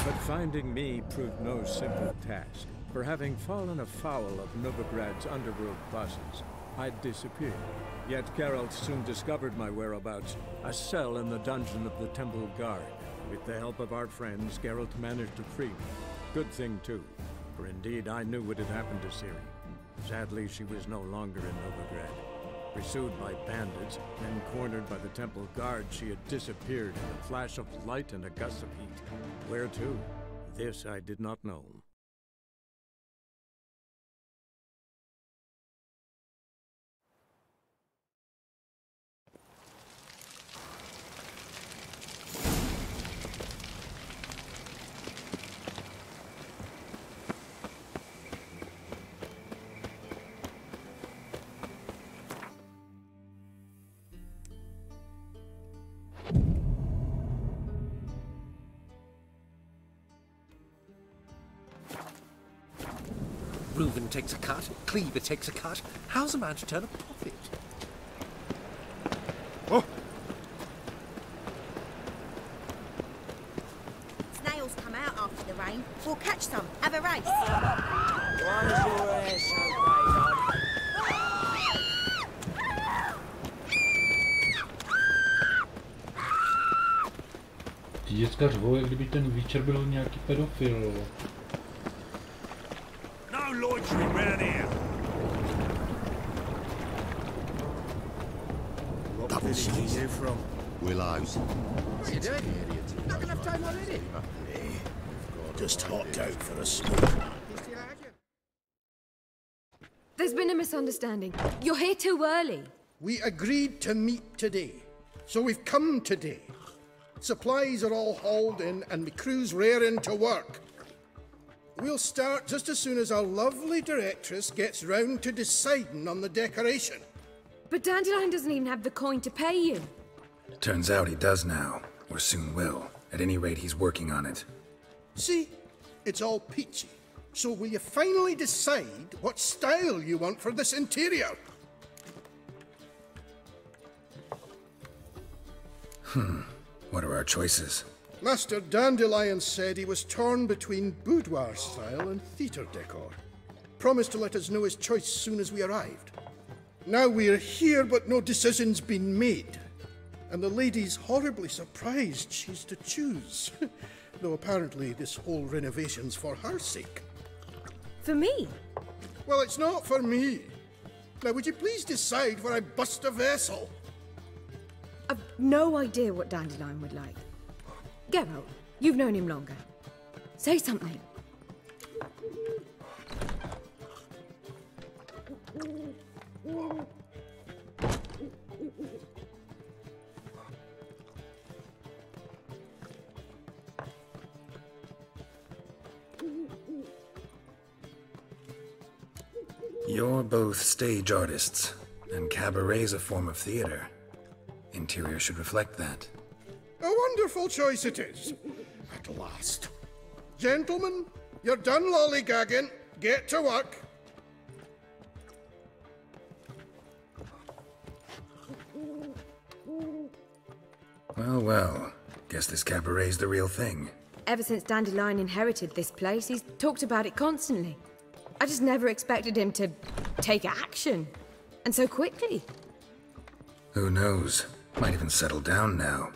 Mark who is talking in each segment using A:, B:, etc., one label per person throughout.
A: But finding me proved no simple task, for having fallen afoul of Novigrad's underworld bosses, I'd disappeared. Yet Geralt soon discovered my whereabouts, a cell in the dungeon of the Temple Guard. With the help of our friends, Geralt managed to free me. Good thing too, for indeed I knew what had happened to Ciri. Sadly, she was no longer in Novigrad. Pursued by bandits, then cornered by the Temple Guard, she had disappeared in a flash of light and a gust of heat. Where to? This I did not know.
B: Reuben takes a cut, Cleaver takes a cut. How's a man to turn a profit?
C: Oh!
D: Snails come out after the rain. We'll catch some. Have a race.
C: Why is your hair so grey, lad?
E: Ty děcka řvou, jak kdyby ten Witcher byl nějaký pedofil.
C: No loitering round here. What village are you from?
F: Willows.
B: What are you doing? Not enough time already.
C: Just hopped out for a smoke.
G: There's been a misunderstanding. You're here too early.
H: We agreed to meet today, so we've come today. Supplies are all hauled in and the crew's raring to work. We'll start just as soon as our lovely directress gets round to deciding on the decoration.
G: But Dandelion doesn't even have the coin to pay you.
I: Turns out he does now, or soon will. At any rate, he's working on it.
H: See, it's all peachy. So will you finally decide what style you want for this interior?
I: What are our choices?
H: Master Dandelion said he was torn between boudoir style and theatre decor. Promised to let us know his choice soon as we arrived. Now we're here, but no decision's been made. And the lady's horribly surprised she's to choose. Though apparently this whole renovation's for her sake.
G: For me?
H: Well, it's not for me. Now, would you please decide where I bust a vessel?
G: I've no idea what Dandelion would like. Geralt, you've known him longer. Say something.
I: You're both stage artists, and cabaret's a form of theater. Interior should reflect that.
H: A wonderful choice it is. At last. Gentlemen, you're done lollygagging. Get to work.
I: Well, well. Guess this cabaret's the real thing.
G: Ever since Dandelion inherited this place, he's talked about it constantly. I just never expected him to take action. And so quickly.
I: Who knows? Might even settle down now.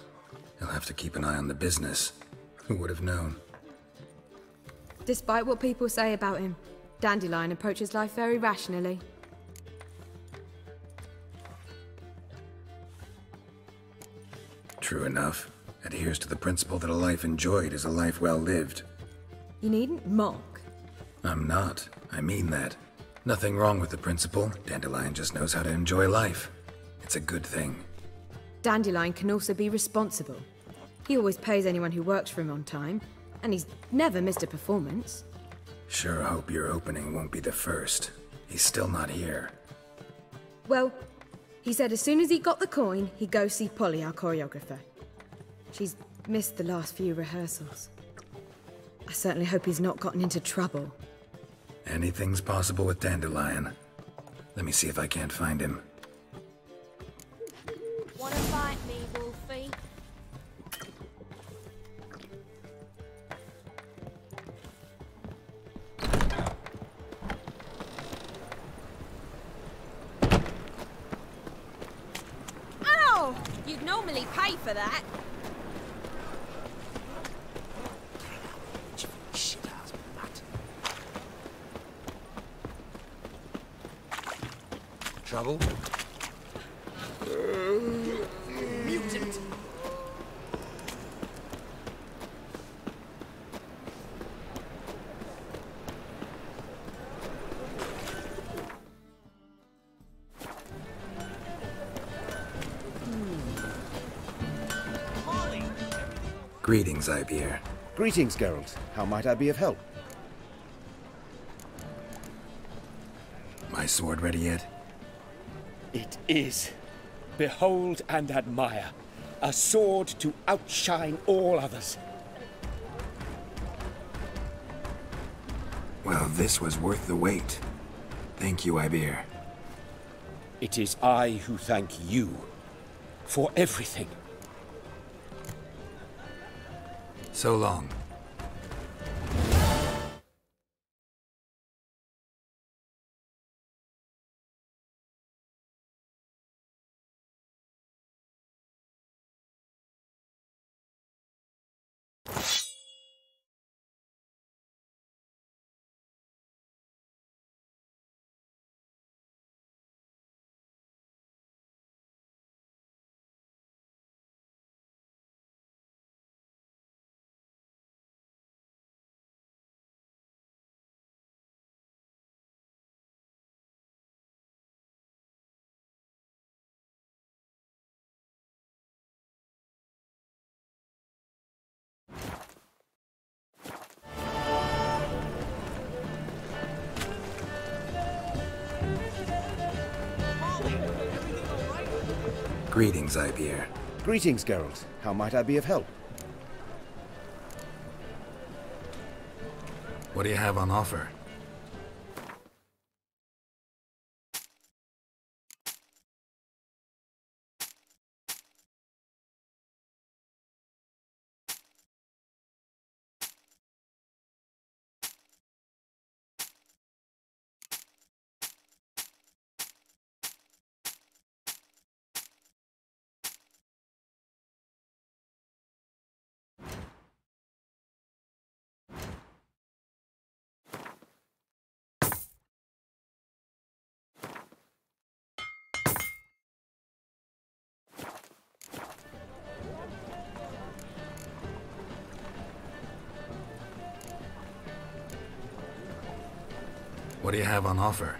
I: He'll have to keep an eye on the business. Who would have known?
G: Despite what people say about him, Dandelion approaches life very rationally.
I: True enough. Adheres to the principle that a life enjoyed is a life well lived.
G: You needn't mock.
I: I'm not. I mean that. Nothing wrong with the principle. Dandelion just knows how to enjoy life. It's a good thing.
G: Dandelion can also be responsible. He always pays anyone who works for him on time, and he's never missed a performance.
I: Sure hope your opening won't be the first. He's still not here.
G: Well, he said as soon as he got the coin, he'd go see Polly, our choreographer. She's missed the last few rehearsals. I certainly hope he's not gotten into trouble.
I: Anything's possible with Dandelion. Let me see if I can't find him.
D: Wanna fight me, Wolfie? normally pay for that.
C: Shit-ass nut.
B: Trouble?
C: Mutant!
I: Greetings, Ibeer.
F: Greetings, Geralt. How might I be of help?
I: My sword ready yet?
J: It is. Behold and admire. A sword to outshine all others.
I: Well, this was worth the wait. Thank you, Ibeer.
J: It is I who thank you for everything.
I: So long. Greetings, Ibeer.
F: Greetings, Geralt. How might I be of help?
I: What do you have on offer? What do you have on offer?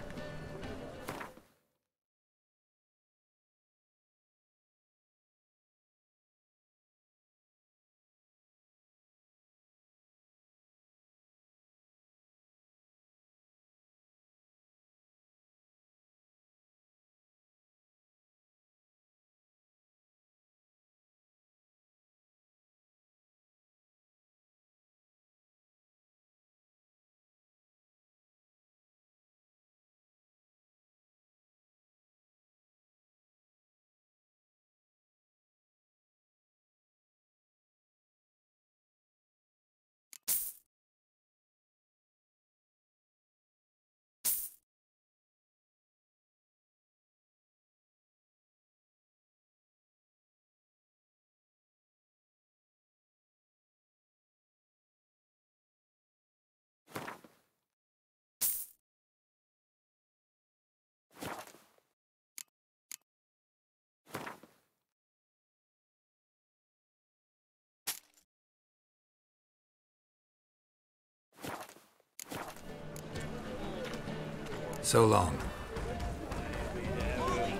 I: So long.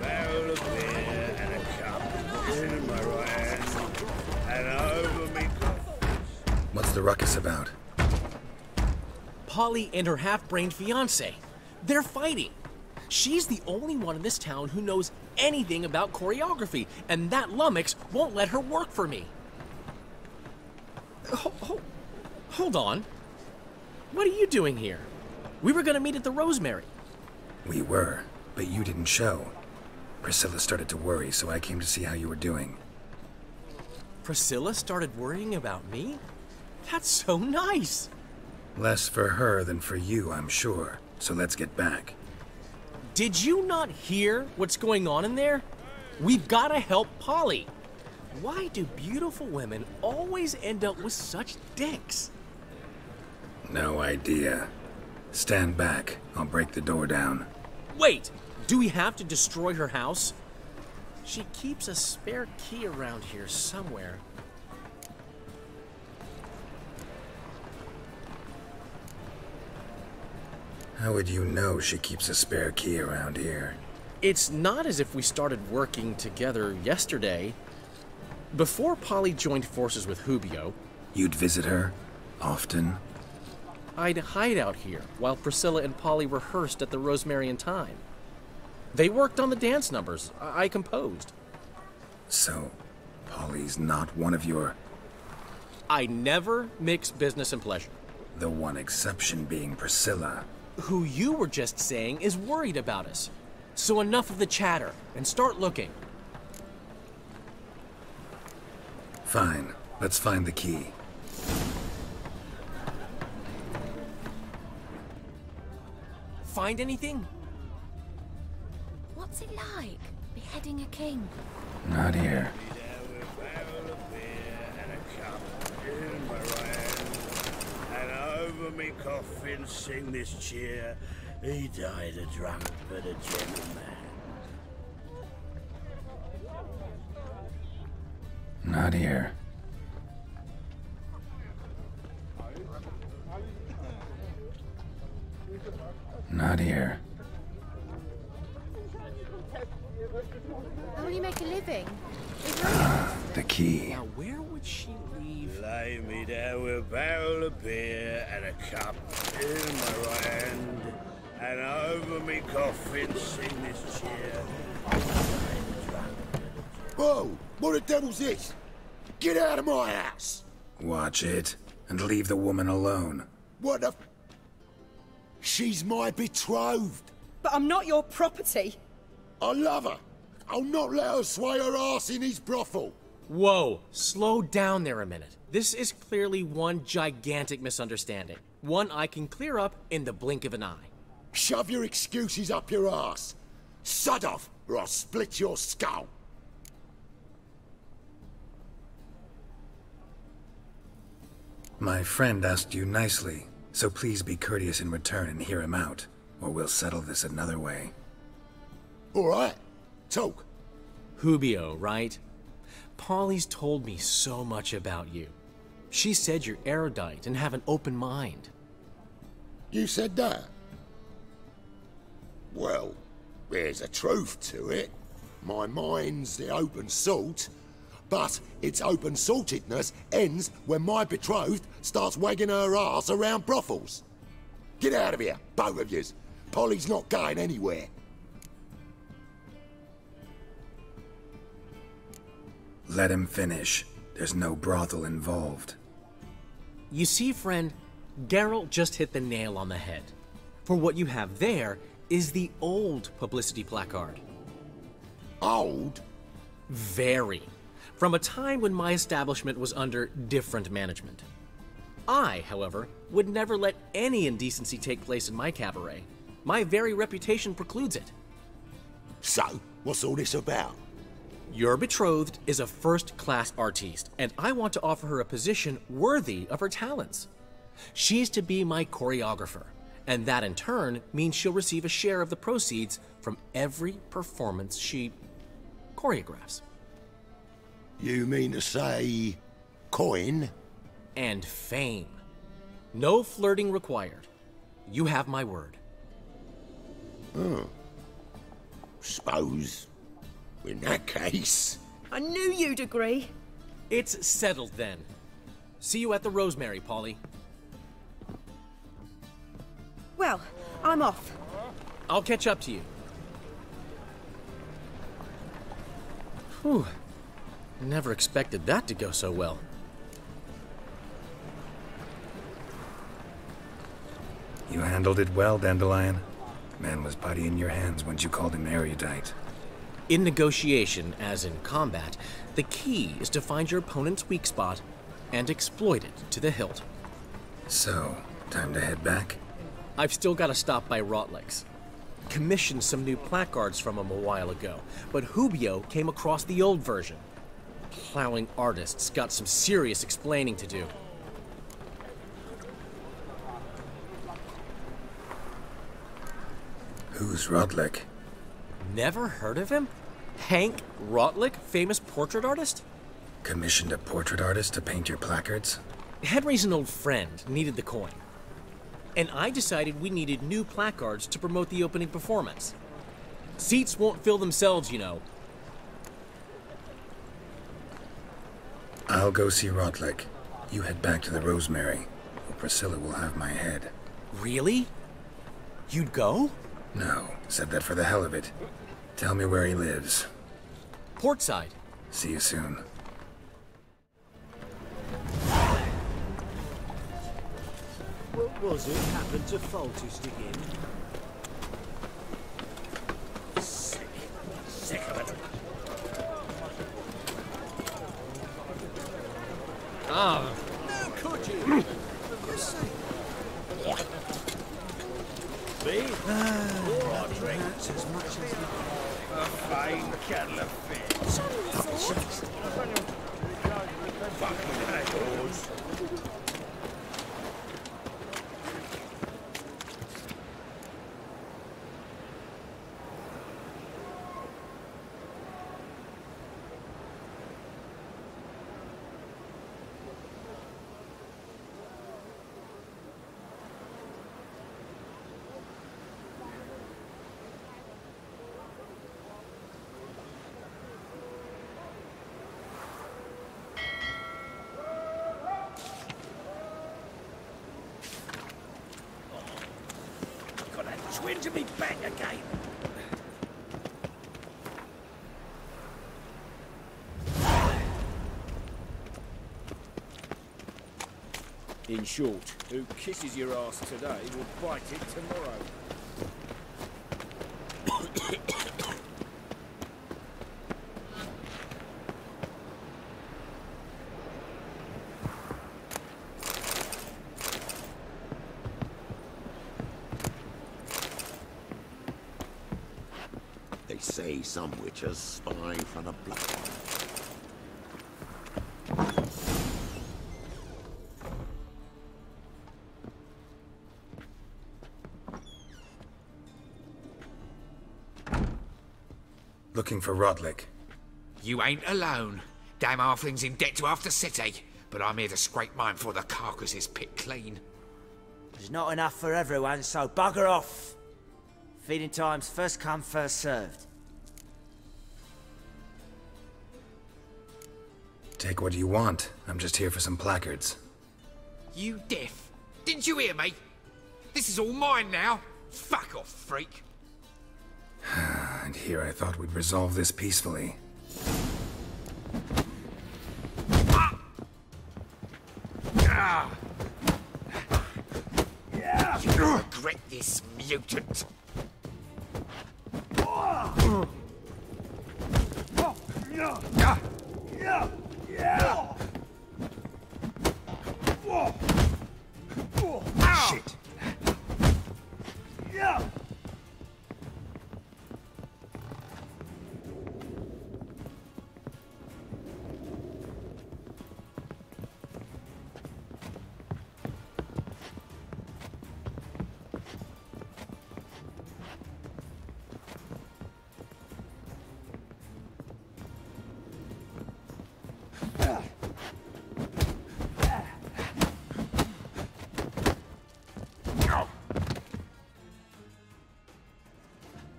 C: Barrel of beer and a cup in my right hand, and over me.
I: What's the ruckus about?
B: Polly and her half-brained fiancé. They're fighting. She's the only one in this town who knows anything about choreography, and that lummox won't let her work for me. Hold on. What are you doing here? We were gonna meet at the Rosemary.
I: We were, but you didn't show. Priscilla started to worry, so I came to see how you were doing.
B: Priscilla started worrying about me? That's so nice!
I: Less for her than for you, I'm sure. So let's get back.
B: Did you not hear what's going on in there? We've gotta help Polly. Why do beautiful women always end up with such dicks?
I: No idea. Stand back. I'll break the door down.
B: Wait! Do we have to destroy her house? She keeps a spare key around here somewhere.
I: How would you know she keeps a spare key around here?
B: It's not as if we started working together yesterday. Before Polly joined forces with Hubio,
I: You'd visit her? Often?
B: I'd hide out here while Priscilla and Polly rehearsed at the Rosemary and Thyme. They worked on the dance numbers. I composed.
I: So, Polly's not one of your...
B: I never mix business and pleasure.
I: The one exception being Priscilla.
B: Who you were just saying is worried about us. So enough of the chatter, and start looking.
I: Fine. Let's find the key.
B: Find anything?
K: What's it like, beheading a king?
I: Not here.
C: Over me coffin, sing this cheer. He died a drunk, but a gentleman.
I: Not here. Not here.
K: How will you make a living?
I: The key.
B: Now, where would she leave?
C: Lay me down with a barrel of beer and a cup in my right hand. And over me coffin, sing this cheer.
L: Whoa! What the devil's this? Get out of my house!
I: Watch it, and leave the woman alone.
L: What the f... She's my betrothed.
D: But I'm not your property.
L: I love her. I'll not let her sway her ass in his brothel.
B: Whoa, slow down there a minute. This is clearly one gigantic misunderstanding. One I can clear up in the blink of an eye.
L: Shove your excuses up your ass. Sod off, or I'll split your skull.
I: My friend asked you nicely, so please be courteous in return and hear him out, or we'll settle this another way.
L: All right. Talk.
B: Hubio, right? Polly's told me so much about you. She said you're erudite and have an open mind.
L: You said that? Well, there's a truth to it. My mind's the open salt, but its open saltedness ends when my betrothed starts wagging her ass around brothels. Get out of here, both of yous. Polly's not going anywhere.
I: Let him finish. There's no brothel involved.
B: You see, friend, Geralt just hit the nail on the head. For what you have there is the old publicity placard.
L: Old?
B: Very. From a time when my establishment was under different management. I, however, would never let any indecency take place in my cabaret. My very reputation precludes it.
L: So, what's all this about?
B: Your betrothed is a first-class artiste, and I want to offer her a position worthy of her talents. She's to be my choreographer, and that in turn means she'll receive a share of the proceeds from every performance she choreographs.
L: You mean to say... coin?
B: And fame. No flirting required. You have my word.
L: Oh. Suppose... in that case...
D: I knew you'd agree.
B: It's settled then. See you at the Rosemary, Polly.
D: Well, I'm off.
B: I'll catch up to you. Whew. Never expected that to go so well.
I: You handled it well, Dandelion. Man was putty in your hands once you called him erudite.
B: In negotiation, as in combat, the key is to find your opponent's weak spot and exploit it to the hilt.
I: So, time to head back?
B: I've still got to stop by Rotlex. Commissioned some new placards from him a while ago, but Hubio came across the old version. plowing artist's got some serious explaining to do.
I: Who's Rodlick?
B: Never heard of him? Hank Rotlick, famous portrait artist?
I: Commissioned a portrait artist to paint your placards?
B: Henry's an old friend, needed the coin. And I decided we needed new placards to promote the opening performance. Seats won't fill themselves, you know.
I: I'll go see Rodlick. You head back to the Rosemary, or Priscilla will have my head.
B: Really? You'd go?
I: No, said that for the hell of it. Tell me where he lives.
B: Portside.
I: See you soon.
C: What was it happened to Foltest again? Sick of it.
B: Ah.
C: How could you? Me? More drinks as much as a fine kettle of fish. Fucking records. Twin to be back again. In short, who kisses your ass today will bite it tomorrow.
L: They say some witches spy from the black.
I: Looking for Rodlick.
M: You ain't alone. Damn halfling's in debt to half the city, but I'm here to scrape mine before the carcass is picked clean.
N: There's not enough for everyone, so bugger off. Feeding time's first come, first served.
I: Take what you want. I'm just here for some placards.
M: You deaf? Didn't you hear me? This is all mine now. Fuck off, freak.
I: And here I thought we'd resolve this peacefully.
M: You'll regret this, mutant.
I: Shit.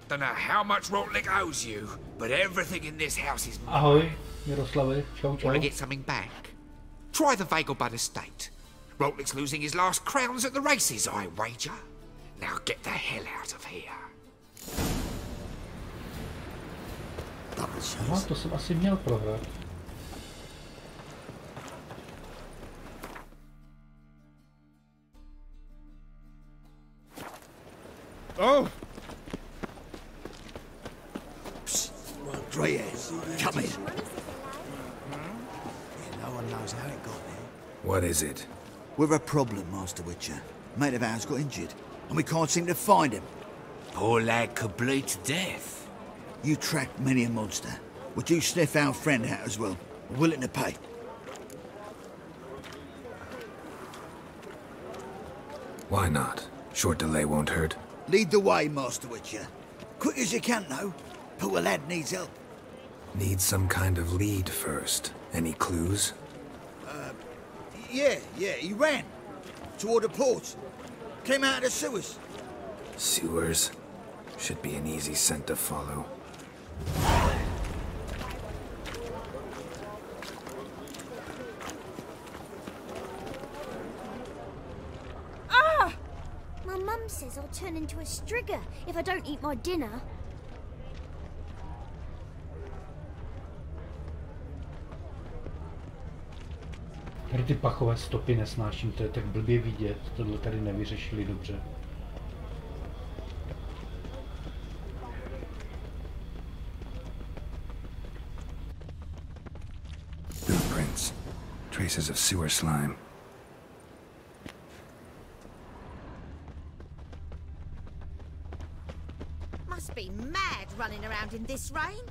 M: Don't know how much Rotlick owes you, but everything in this house is mine.
E: Ahoj, Miroslavi, čau čau.
M: Want to get something back? Try the Vagelbud estate. Rotlick's losing his last crowns at the races, I wager. Now get the hell out of here.
E: Aha, to jsem asi měl prohrát.
C: Oh!
L: Reyes, come in.
O: No one knows how it got there.
I: What is it?
O: We're a problem, Master Witcher. Mate of ours got injured, and we can't seem to find him.
M: Poor lad could bleed to death.
O: You tracked many a monster. Would you sniff our friend out as well? We're willing to pay.
I: Why not? Short delay won't hurt.
O: Lead the way, Master Witcher. Quick as you can, though. Poor lad needs help.
I: Need some kind of lead first. Any clues?
O: Yeah, he ran. Toward the port. Came out of the sewers.
I: Sewers? Should be an easy scent to follow.
D: Ah! My mum says I'll turn into a strigger if I don't eat my dinner.
E: Tady ty pachové stopy nesnáším, to je tak blbě vidět, tohle tady nevyřešili dobře.
I: Footprints. Traces of sewer slime.
D: Must be mad running around in this rain.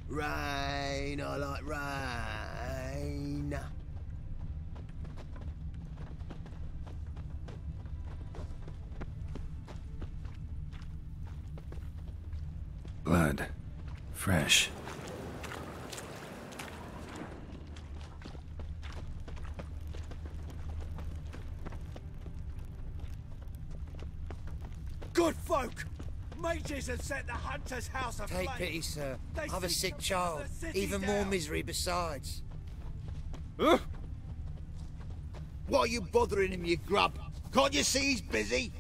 C: Rain, I like rain.
I: Blood. Fresh.
C: Good folk! Mages have set the hunter's house aflame.
P: Take pity, sir.
C: They
P: I've a
C: seek
P: sick
C: to
P: child.
C: burn the city
P: Even more
C: down.
P: misery besides.
O: Why are you bothering him, you grub? Can't you see he's busy?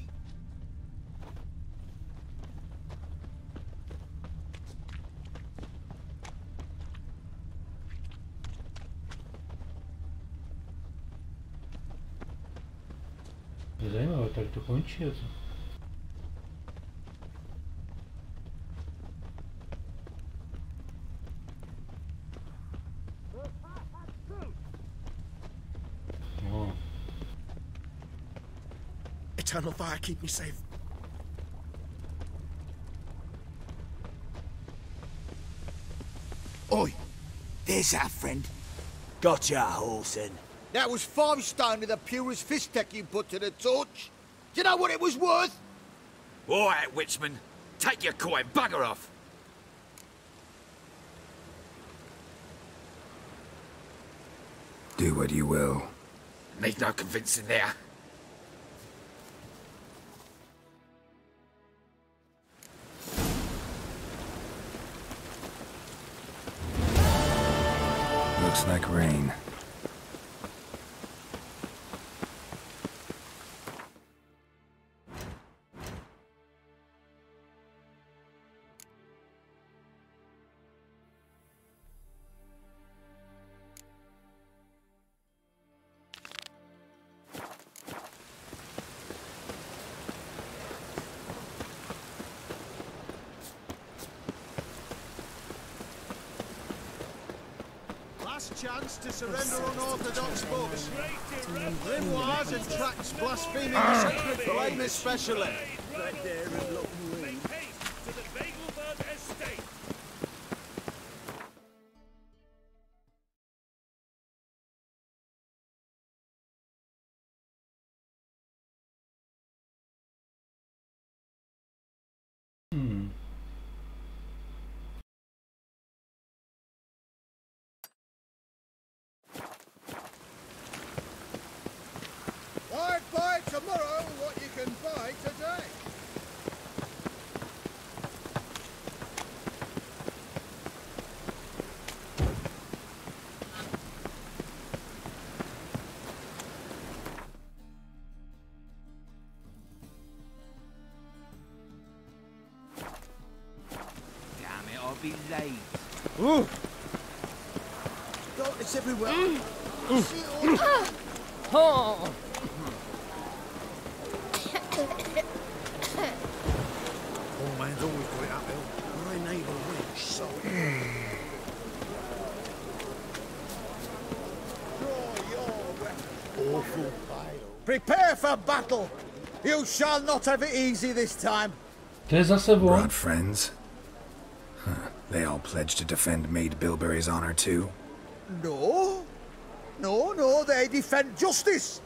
E: Zajímavé, tady to končí, co? No.
C: Eternal fire, keep me safe.
O: Oi, there's our friend.
N: Gotcha, Horson.
O: That was 5 stone of the purest fist tech you put to the torch. Do you know what it was worth?
M: All right, Witchman. Take your coin, bugger off.
I: Do what you will.
M: Need no convincing there.
I: Looks like rain.
H: Chance to surrender unorthodox books. Grimoires and tracts blaspheming the sacred flame especially.
C: Make haste to the Marigold estate.
H: Buy tomorrow what you can buy today.
N: Damn it, I'll be late.
H: Ooh.
O: Darkness everywhere.
H: Oh.
C: Poor man's always got it uphill. My neighbour rich, so
H: Awful. Prepare for battle. You shall not have it easy this time.
E: To je zase on.
I: Brought friends? Huh. They all pledged to defend Maid Bilberry's honor too?
O: No. No, they defend justice.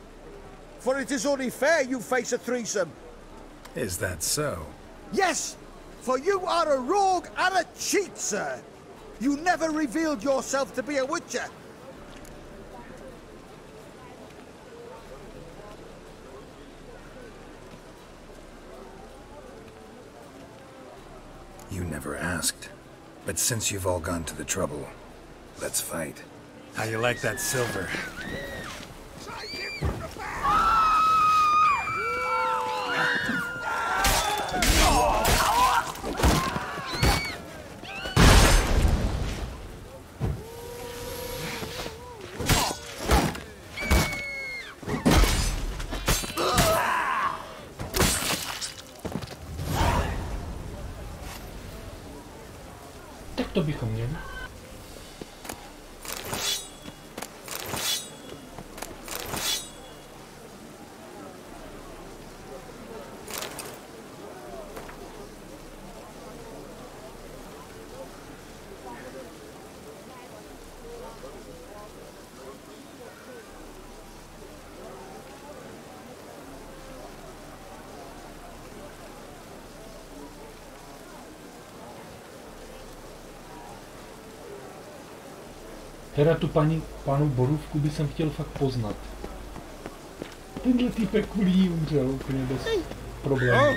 O: For it is only fair you face a threesome.
I: Is that so?
O: Yes, for you are a rogue and a cheat, sir. You never revealed yourself to be a witcher.
I: You never asked. But since you've all gone to the trouble, let's fight. How you like that silver?
E: Tak to bychom měli. Teda tu pánu Borůvku by jsem chtěl fakt poznat. Tenhle týpek kvůli jí umřel úplně bez problémů.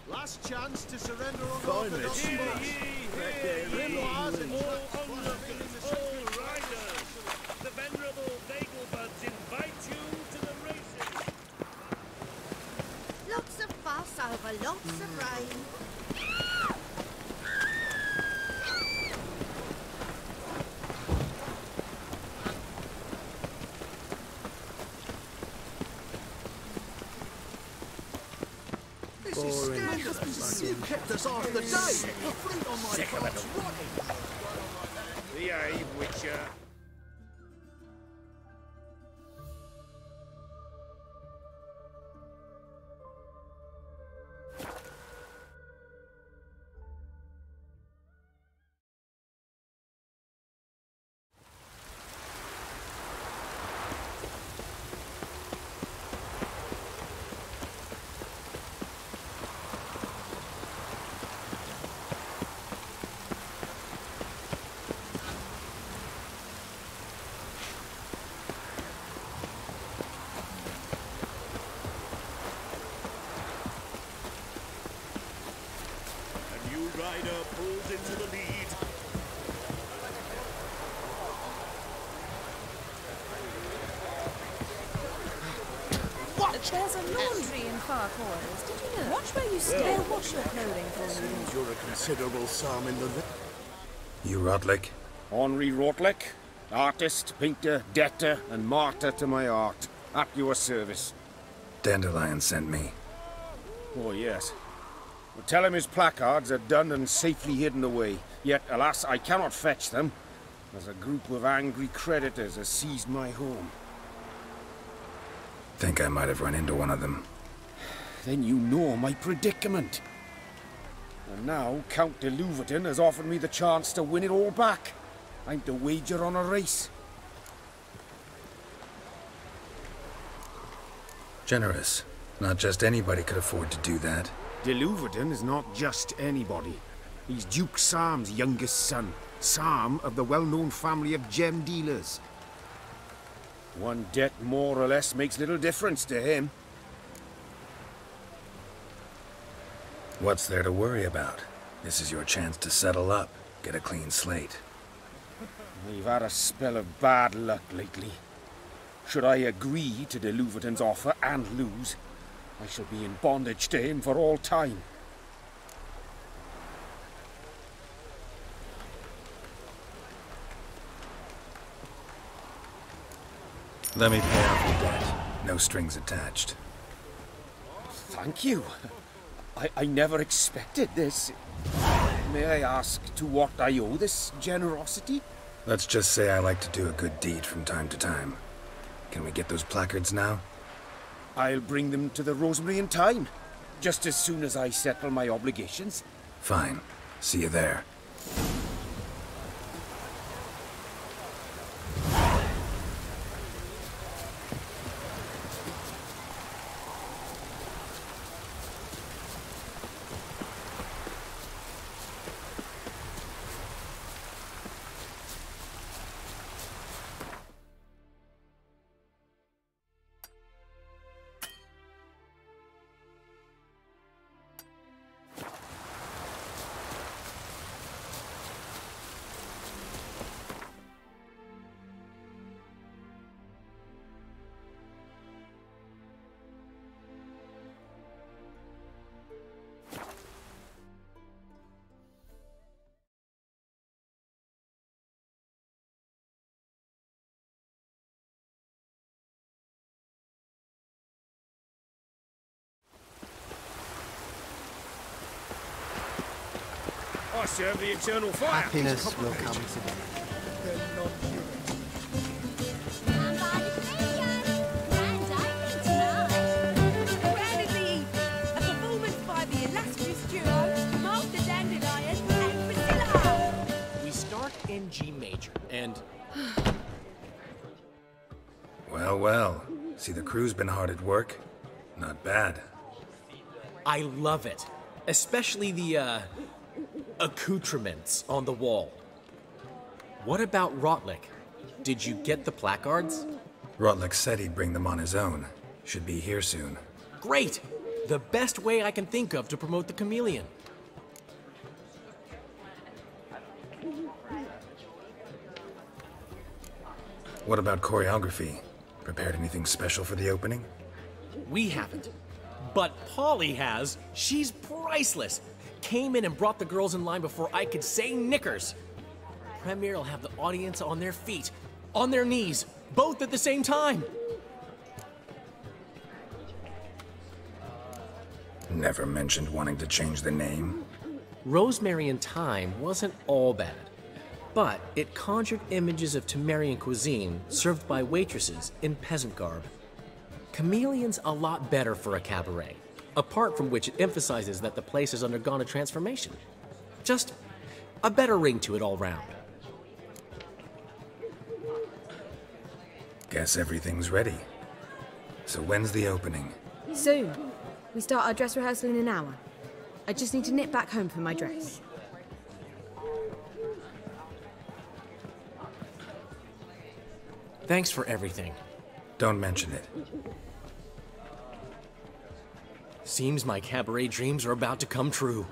P: Last chance to surrender on orthodox spots. Grimoires and
C: All riders, the venerable Vagelbuds invite you to the races.
Q: Lots of fuss over lots of rain.
P: This is scandalous. You kept us half the day. The fleet on my cart's rotting.
C: Behave, Witcher. Rider pulls into the lead.
K: What? There's a laundry in far corners. Did you know? Watch where you stay. They'll wash your clothing for you.
C: Seems you're a considerable psalm in the...
I: You Rotlick?
J: Henri Rotlick, artist, painter, debtor, and martyr to my art. At your service.
I: Dandelion sent me.
J: Oh, yes. Well, tell him his placards are done and safely hidden away. Yet, alas, I cannot fetch them, as a group of angry creditors has seized my home.
I: Think I might have run into one of them.
J: Then you know my predicament. And now, Count de Louverton has offered me the chance to win it all back. I'm to wager on a race.
I: Generous. Not just anybody could afford to do that.
J: De Louverton is not just anybody. He's Duke Sam's youngest son. Sam of the well-known family of gem dealers. One debt more or less makes little difference to him.
I: What's there to worry about? This is your chance to settle up, get a clean slate.
J: We've had a spell of bad luck lately. Should I agree to de Louverton's offer and lose, I shall be in bondage to him for all time.
I: Let me pay off the No strings attached.
J: Thank you. I never expected this. May I ask to what I owe this generosity?
I: Let's just say I like to do a good deed from time to time. Can we get those placards now?
J: I'll bring them to the Rosemary in time, just as soon as I settle my obligations.
I: Fine. See you there.
J: I serve the eternal fire.
R: Happiness will come today.
B: We start in G major, and...
I: Well, well. See, the crew's been hard at work. Not bad.
B: I love it. Especially the, accoutrements on the wall. What about Rotlick? Did you get the placards?
I: Rotlick said he'd bring them on his own. Should be here soon.
B: Great! The best way I can think of to promote the chameleon.
I: What about choreography? Prepared anything special for the opening?
B: We haven't. But Polly has. She's priceless. Came in and brought the girls in line before I could say knickers. Premiere will have the audience on their feet, on their knees, both at the same time.
I: Never mentioned wanting to change the name.
B: Rosemary in Time wasn't all bad, but it conjured images of Temerian cuisine served by waitresses in peasant garb. Chameleon's a lot better for a cabaret, apart from which it emphasizes that the place has undergone a transformation. Just a better ring to it all round.
I: Guess everything's ready. So when's the opening?
G: Soon. We start our dress rehearsal in an hour. I just need to nip back home for my dress.
B: Thanks for everything.
I: Don't mention it.
B: Seems my cabaret dreams are about to come true.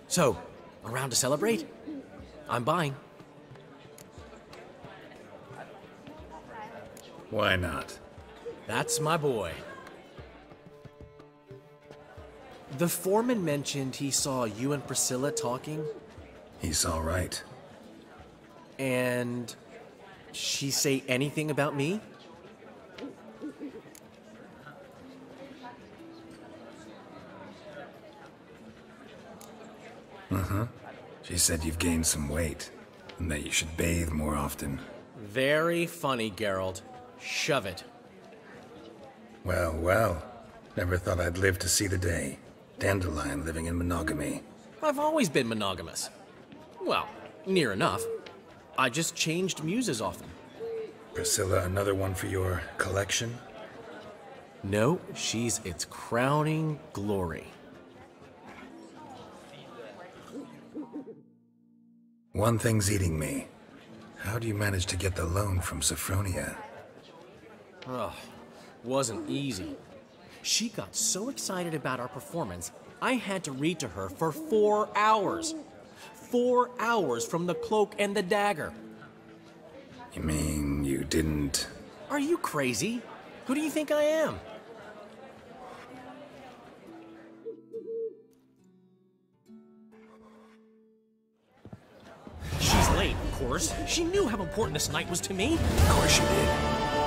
B: So, around to celebrate? I'm buying.
I: Why not?
B: That's my boy. The foreman mentioned he saw you and Priscilla talking.
I: He's all right.
B: And she say anything about me?
I: Uh-huh. She said you've gained some weight, and that you should bathe more often.
B: Very funny, Geralt. Shove it.
I: Well, well. Never thought I'd live to see the day. Dandelion living in monogamy.
B: I've always been monogamous. Well, near enough. I just changed muses often.
I: Priscilla, another one for your collection?
B: No, she's its crowning glory.
I: One thing's eating me. How do you manage to get the loan from Sophronia?
B: Ugh, wasn't easy. She got so excited about our performance, I had to read to her for 4 hours. 4 hours from the Cloak and the Dagger.
I: You mean you didn't...
B: Are you crazy? Who do you think I am? She's late, of course. She knew how important this night was to me.
I: Of course she did.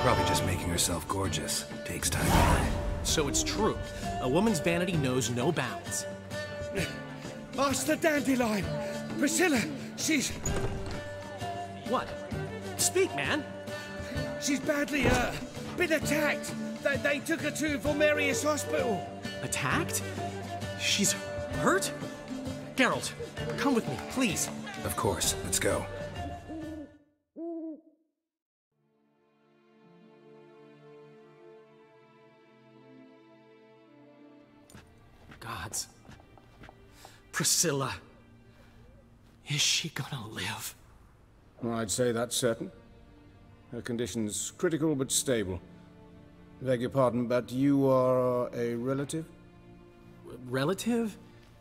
I: Probably just making herself gorgeous. Takes time.
B: So it's true. A woman's vanity knows no bounds.
C: Master Dandelion! Priscilla, she's...
B: What? Speak, man!
C: She's badly, been attacked. They took her to Volmerius Hospital.
B: Attacked? She's hurt? Geralt, come with me, please.
I: Of course. Let's go.
B: Gods. Priscilla. Is she gonna live?
J: Well, I'd say that's certain. Her condition's critical but stable. Beg your pardon, but you are a relative?
B: Relative?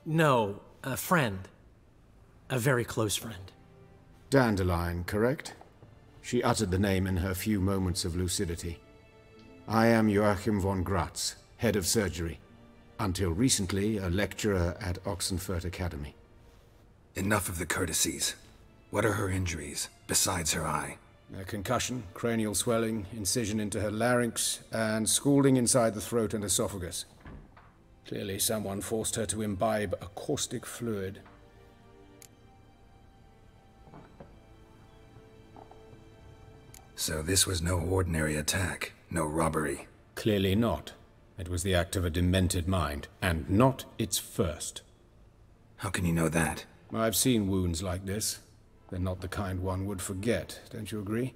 B: No, a friend. A very close friend.
J: Dandelion, correct? She uttered the name in her few moments of lucidity. I am Joachim von Gratz, head of surgery. Until recently, a lecturer at Oxenfurt Academy.
I: Enough of the courtesies. What are her injuries, besides her eye?
J: A concussion, cranial swelling, incision into her larynx, and scalding inside the throat and esophagus. Clearly someone forced her to imbibe a caustic fluid.
I: So this was no ordinary attack, no robbery.
J: Clearly not. It was the act of a demented mind, and not its first.
I: How can you know that?
J: I've seen wounds like this. They're not the kind one would forget, don't you agree?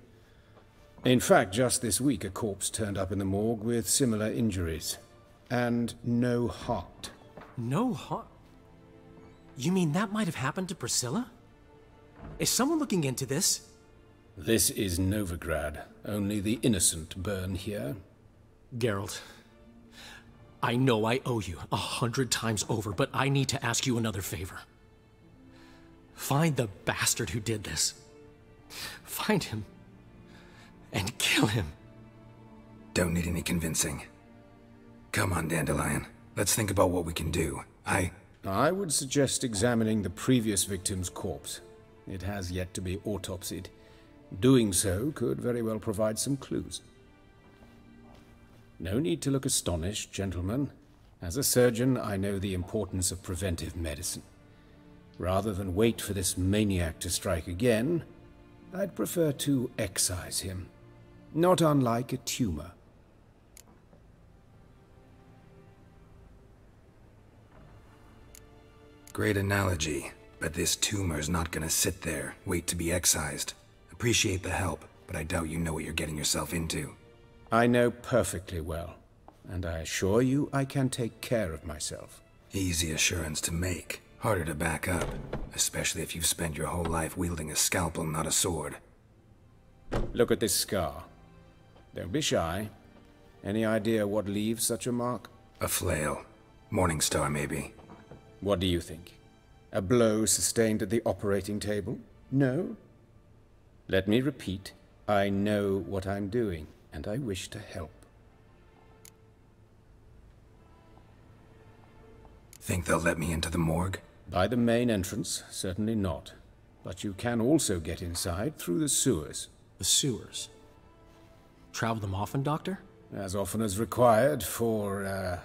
J: In fact, just this week a corpse turned up in the morgue with similar injuries. And no heart.
B: No heart? You mean that might have happened to Priscilla? Is someone looking into this?
J: This is Novigrad. Only the innocent burn here.
B: Geralt, I know I owe you 100 times over, but I need to ask you another favor. Find the bastard who did this. Find him. And kill him.
I: Don't need any convincing. Come on, Dandelion. Let's think about what we can do.
J: I would suggest examining the previous victim's corpse. It has yet to be autopsied. Doing so could very well provide some clues. No need to look astonished, gentlemen. As a surgeon, I know the importance of preventive medicine. Rather than wait for this maniac to strike again, I'd prefer to excise him. Not unlike a tumor.
I: Great analogy, but this tumor's not gonna sit there, wait to be excised. Appreciate the help, but I doubt you know what you're getting yourself into.
J: I know perfectly well, and I assure you I can take care of myself.
I: Easy assurance to make, harder to back up, especially if you've spent your whole life wielding a scalpel, not a sword.
J: Look at this scar. Don't be shy. Any idea what leaves such a mark?
I: A flail. Morningstar, maybe.
J: What do you think? A blow sustained at the operating table? No? Let me repeat. I know what I'm doing, and I wish to help.
I: Think they'll let me into the morgue?
J: By the main entrance, certainly not. But you can also get inside through the sewers.
B: The sewers? Travel them often, Doctor?
J: As often as required for,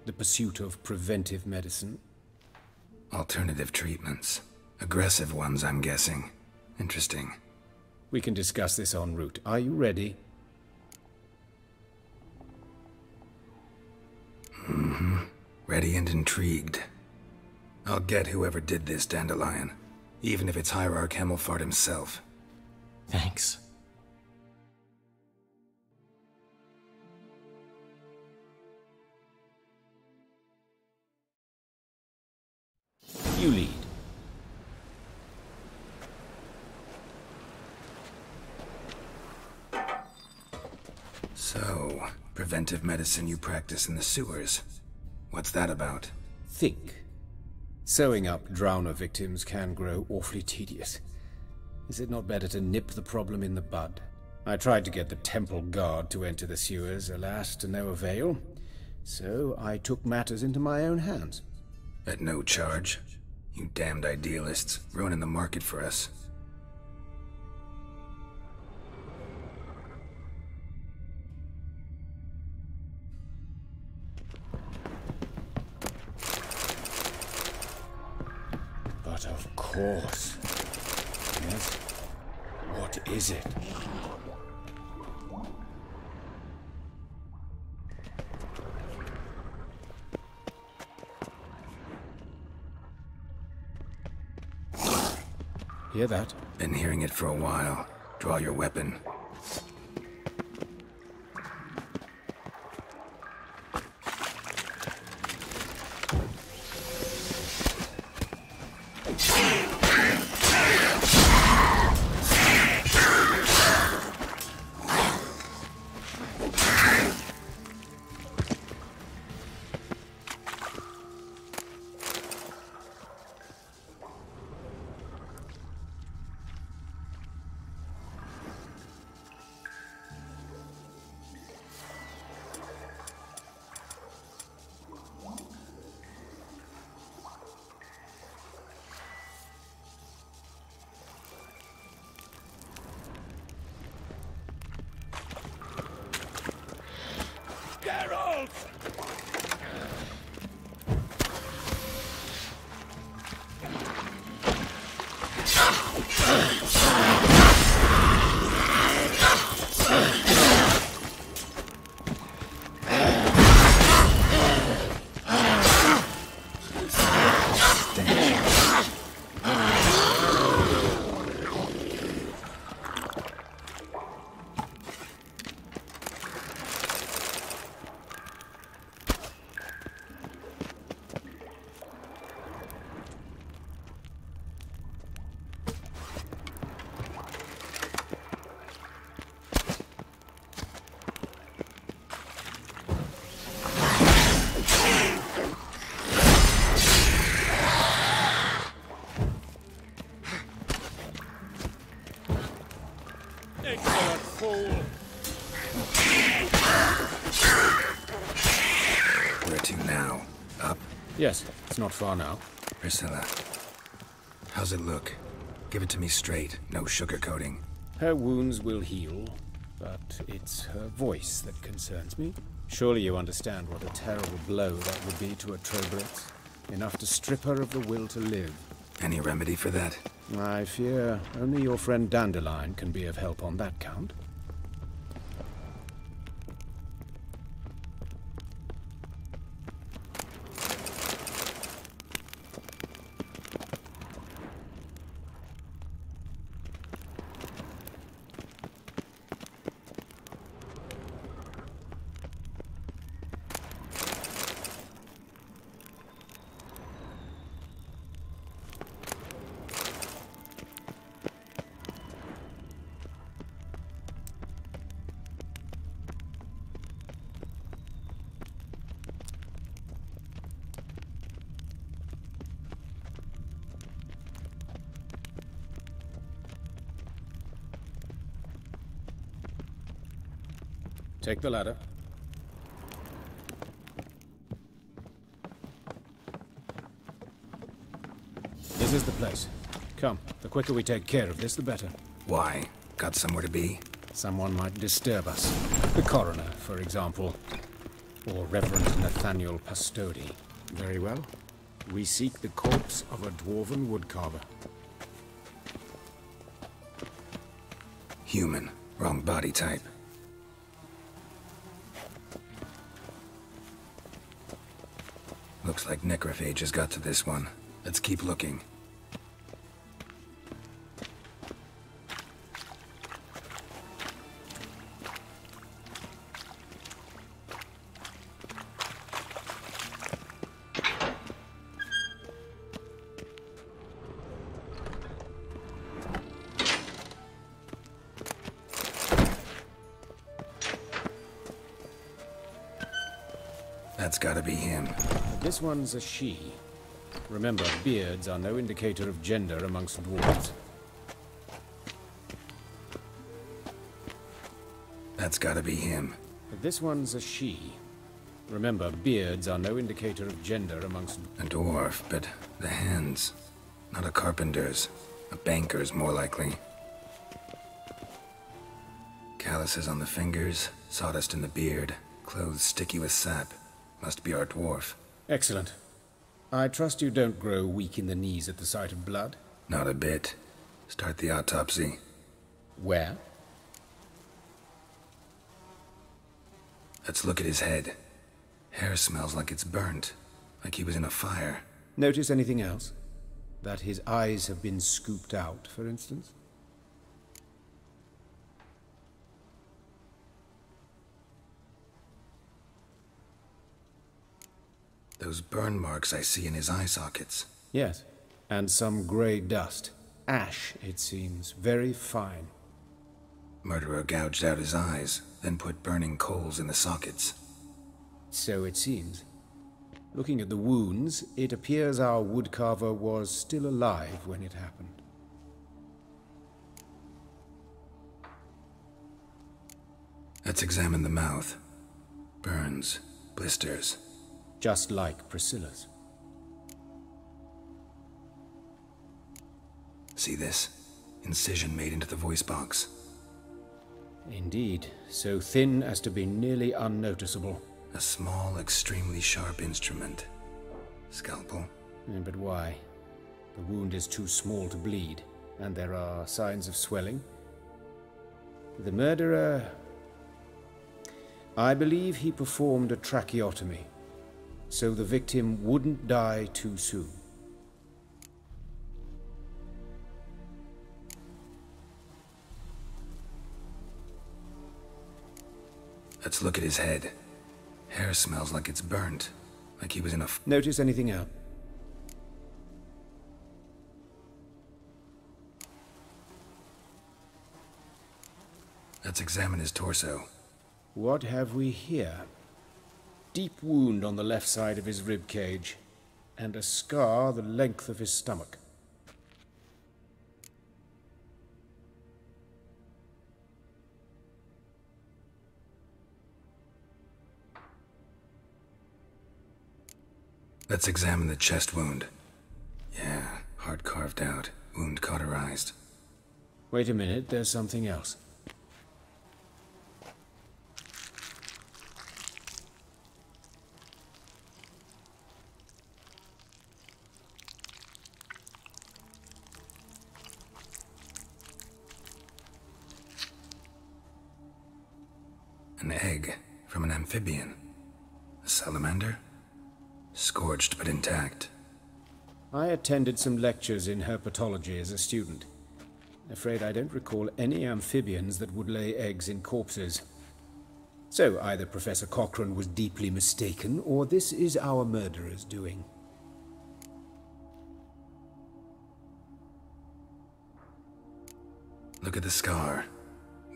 J: the pursuit of preventive medicine.
I: Alternative treatments. Aggressive ones, I'm guessing. Interesting.
J: We can discuss this en route. Are you ready?
I: Mm-hmm. Ready and intrigued. I'll get whoever did this, Dandelion. Even if it's Hierarch Hemmelfart himself.
B: Thanks.
J: You lead.
I: So, preventive medicine you practice in the sewers. What's that about?
J: Think. Sewing up drowner victims can grow awfully tedious. Is it not better to nip the problem in the bud? I tried to get the temple guard to enter the sewers, alas, to no avail. So I took matters into my own hands.
I: At no charge? You damned idealists, ruining the market for us.
J: But of course. Yes? What is it? Hear that?
I: Been hearing it for a while. Draw your weapon. Where to now? Up?
J: Yes, it's not far now.
I: Priscilla. How's it look? Give it to me straight, no sugarcoating.
J: Her wounds will heal, but it's her voice that concerns me. Surely you understand what a terrible blow that would be to a Trobritz. Enough to strip her of the will to live.
I: Any remedy for that?
J: I fear only your friend Dandelion can be of help on that count. Take the ladder. This is the place. Come, the quicker we take care of this, the better.
I: Why? Got somewhere to be?
J: Someone might disturb us. The coroner, for example. Or Reverend Nathaniel Pastodi. Very well. We seek the corpse of a dwarven woodcarver.
I: Human. Wrong body type. Looks like necrophage has got to this one. Let's keep looking. That's gotta be him.
J: This one's a she. Remember, beards are no indicator of gender amongst dwarves.
I: That's gotta be him.
J: This one's a she. Remember, beards are no indicator of gender amongst...
I: A dwarf, but the hands. Not a carpenter's. A banker's, more likely. Calluses on the fingers, sawdust in the beard, clothes sticky with sap. Must be our dwarf.
J: Excellent. I trust you don't grow weak in the knees at the sight of blood?
I: Not a bit. Start the autopsy.
J: Where?
I: Let's look at his head. Hair smells like it's burnt, like he was in a fire.
J: Notice anything else? That his eyes have been scooped out, for instance?
I: Those burn marks I see in his eye sockets.
J: Yes, and some grey dust. Ash, it seems. Very fine.
I: Murderer gouged out his eyes, then put burning coals in the sockets.
J: So it seems. Looking at the wounds, it appears our woodcarver was still alive when it happened.
I: Let's examine the mouth. Burns, blisters.
J: Just like Priscilla's.
I: See this? Incision made into the voice box.
J: Indeed, so thin as to be nearly unnoticeable.
I: A small, extremely sharp instrument. Scalpel.
J: But why? The wound is too small to bleed, and there are signs of swelling. The murderer... I believe he performed a tracheotomy, so the victim wouldn't die too soon.
I: Let's look at his head. Hair smells like it's burnt, like he was in a...
J: Notice anything else?
I: Let's examine his torso.
J: What have we here? Deep wound on the left side of his rib cage, and a scar the length of his stomach.
I: Let's examine the chest wound. Yeah, heart carved out, wound cauterized.
J: Wait a minute, there's something else.
I: An egg from an amphibian. A salamander? Scorched but intact.
J: I attended some lectures in herpetology as a student. Afraid I don't recall any amphibians that would lay eggs in corpses. So either Professor Cochrane was deeply mistaken, or this is our murderer's doing.
I: Look at the scar.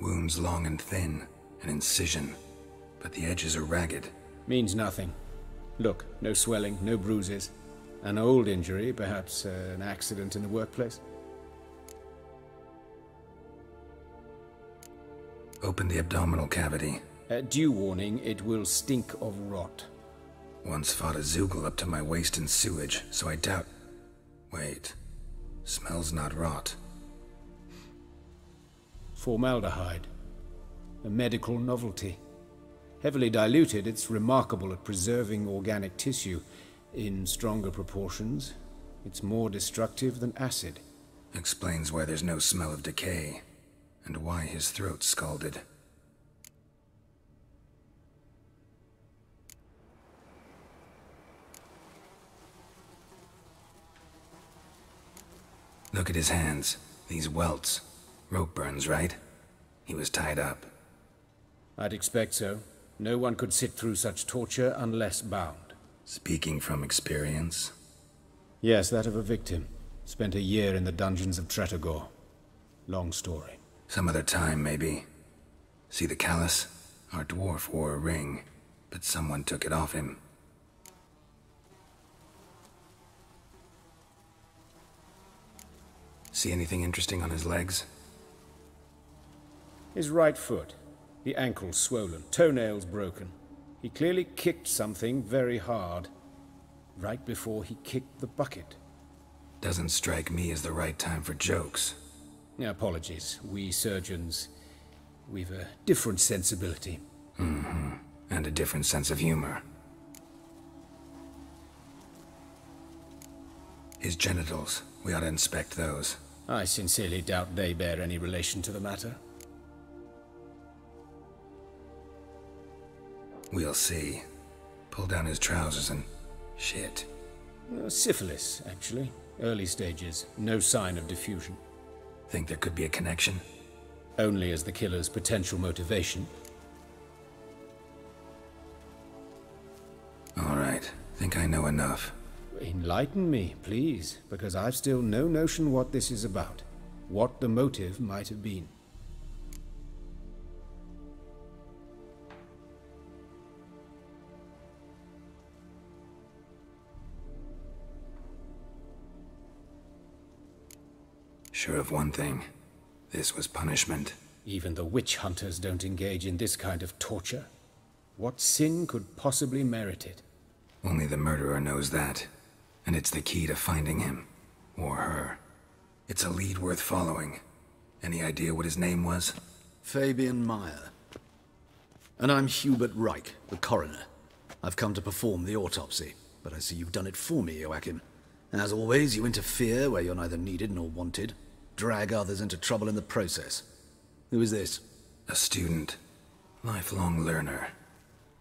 I: Wounds long and thin. An incision. But the edges are ragged.
J: Means nothing. Look, no swelling, no bruises. An old injury, perhaps an accident in the workplace.
I: Open the abdominal cavity.
J: Due warning, it will stink of rot.
I: Once fought a Zoogle up to my waist in sewage, so I doubt... Wait. Smells not rot.
J: Formaldehyde. A medical novelty. Heavily diluted, it's remarkable at preserving organic tissue. In stronger proportions, it's more destructive than acid.
I: Explains why there's no smell of decay, and why his throat's scalded. Look at his hands. These welts. Rope burns, right? He was tied up.
J: I'd expect so. No one could sit through such torture unless bound.
I: Speaking from experience?
J: Yes, that of a victim. Spent a year in the dungeons of Tretogor. Long story.
I: Some other time, maybe. See the callus? Our dwarf wore a ring, but someone took it off him. See anything interesting on his legs?
J: His right foot. The ankle swollen, toenails broken. He clearly kicked something very hard, right before he kicked the bucket.
I: Doesn't strike me as the right time for jokes.
J: Apologies. We surgeons, we've a different sensibility.
I: Mm-hmm. And a different sense of humor. His genitals. We ought to inspect those.
S: I sincerely doubt they bear any relation to the matter.
I: We'll see. Pull down his trousers and... shit.
S: Syphilis, actually. Early stages. No sign of diffusion.
I: Think there could be a connection?
S: Only as the killer's potential motivation.
I: All right. Think I know enough.
S: Enlighten me, please, because I've still no notion what this is about. What the motive might have been.
I: Sure of one thing. This was punishment.
S: Even the witch hunters don't engage in this kind of torture. What sin could possibly merit it?
I: Only the murderer knows that. And it's the key to finding him. Or her. It's a lead worth following. Any idea what his name was?
T: Fabian Meyer. And I'm Hubert Reich, the coroner. I've come to perform the autopsy, but I see you've done it for me, Joachim. As always, you interfere where you're neither needed nor wanted. Drag others into trouble in the process. Who is this?
I: A student. Lifelong learner.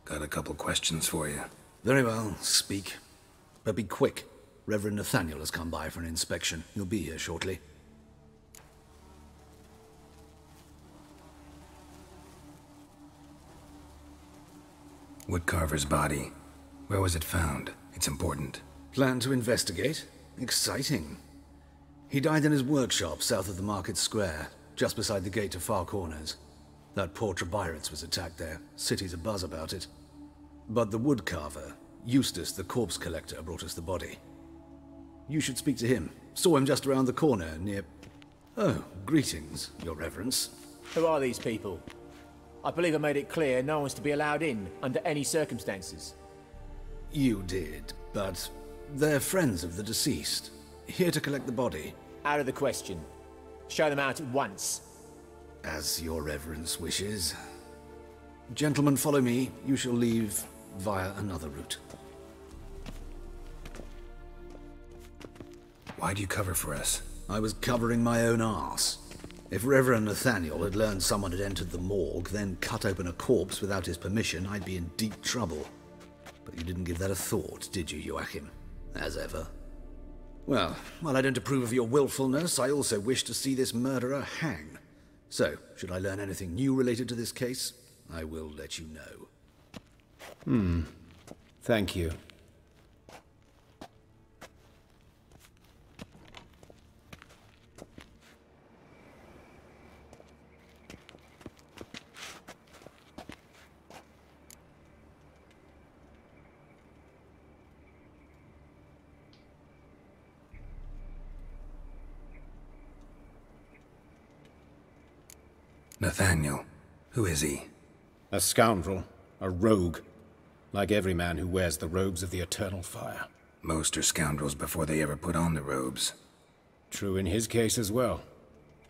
I: Got a couple questions for you.
T: Very well, speak. But be quick. Reverend Nathaniel has come by for an inspection. He'll be here shortly.
I: Woodcarver's body. Where was it found? It's important.
T: Plan to investigate? Exciting. He died in his workshop south of the market square, just beside the gate to Far Corners. That poor Trebyritz was attacked there. City's abuzz about it. But the woodcarver, Eustace the corpse collector, brought us the body. You should speak to him. Saw him just around the corner near... Oh, greetings, Your Reverence.
U: Who are these people? I believe I made it clear no one's to be allowed in under any circumstances.
T: You did, but they're friends of the deceased. Here to collect the body.
U: Out of the question. Show them out at once.
T: As Your Reverence wishes. Gentlemen, follow me. You shall leave via another route.
I: Why'd you cover for us?
T: I was covering my own arse. If Reverend Nathaniel had learned someone had entered the morgue, then cut open a corpse without his permission, I'd be in deep trouble. But you didn't give that a thought, did you, Joachim? As ever. Well, while I don't approve of your willfulness, I also wish to see this murderer hang. So, should I learn anything new related to this case, I will let you know.
S: Thank you.
I: Nathaniel. Who is he?
S: A scoundrel. A rogue. Like every man who wears the robes of the eternal fire.
I: Most are scoundrels before they ever put on the robes.
S: True in his case as well.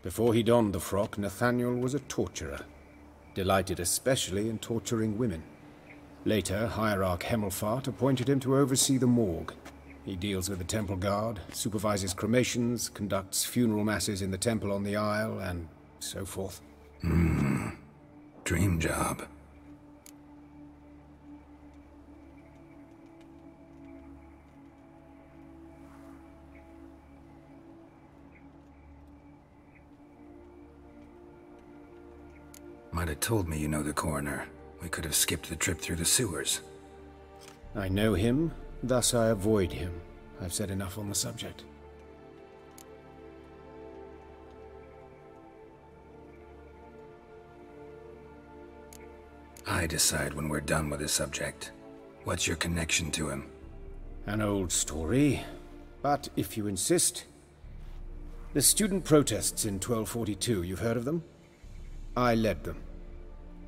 S: Before he donned the frock, Nathaniel was a torturer. Delighted especially in torturing women. Later, Hierarch Hemmelfart appointed him to oversee the morgue. He deals with the temple guard, supervises cremations, conducts funeral masses in the temple on the Isle, and so forth.
I: Dream job. Might have told me you know the coroner. We could have skipped the trip through the sewers.
S: I know him, thus I avoid him. I've said enough on the subject.
I: I decide when we're done with the subject. What's your connection to him?
S: An old story, but if you insist. The student protests in 1242, you've heard of them? I led them.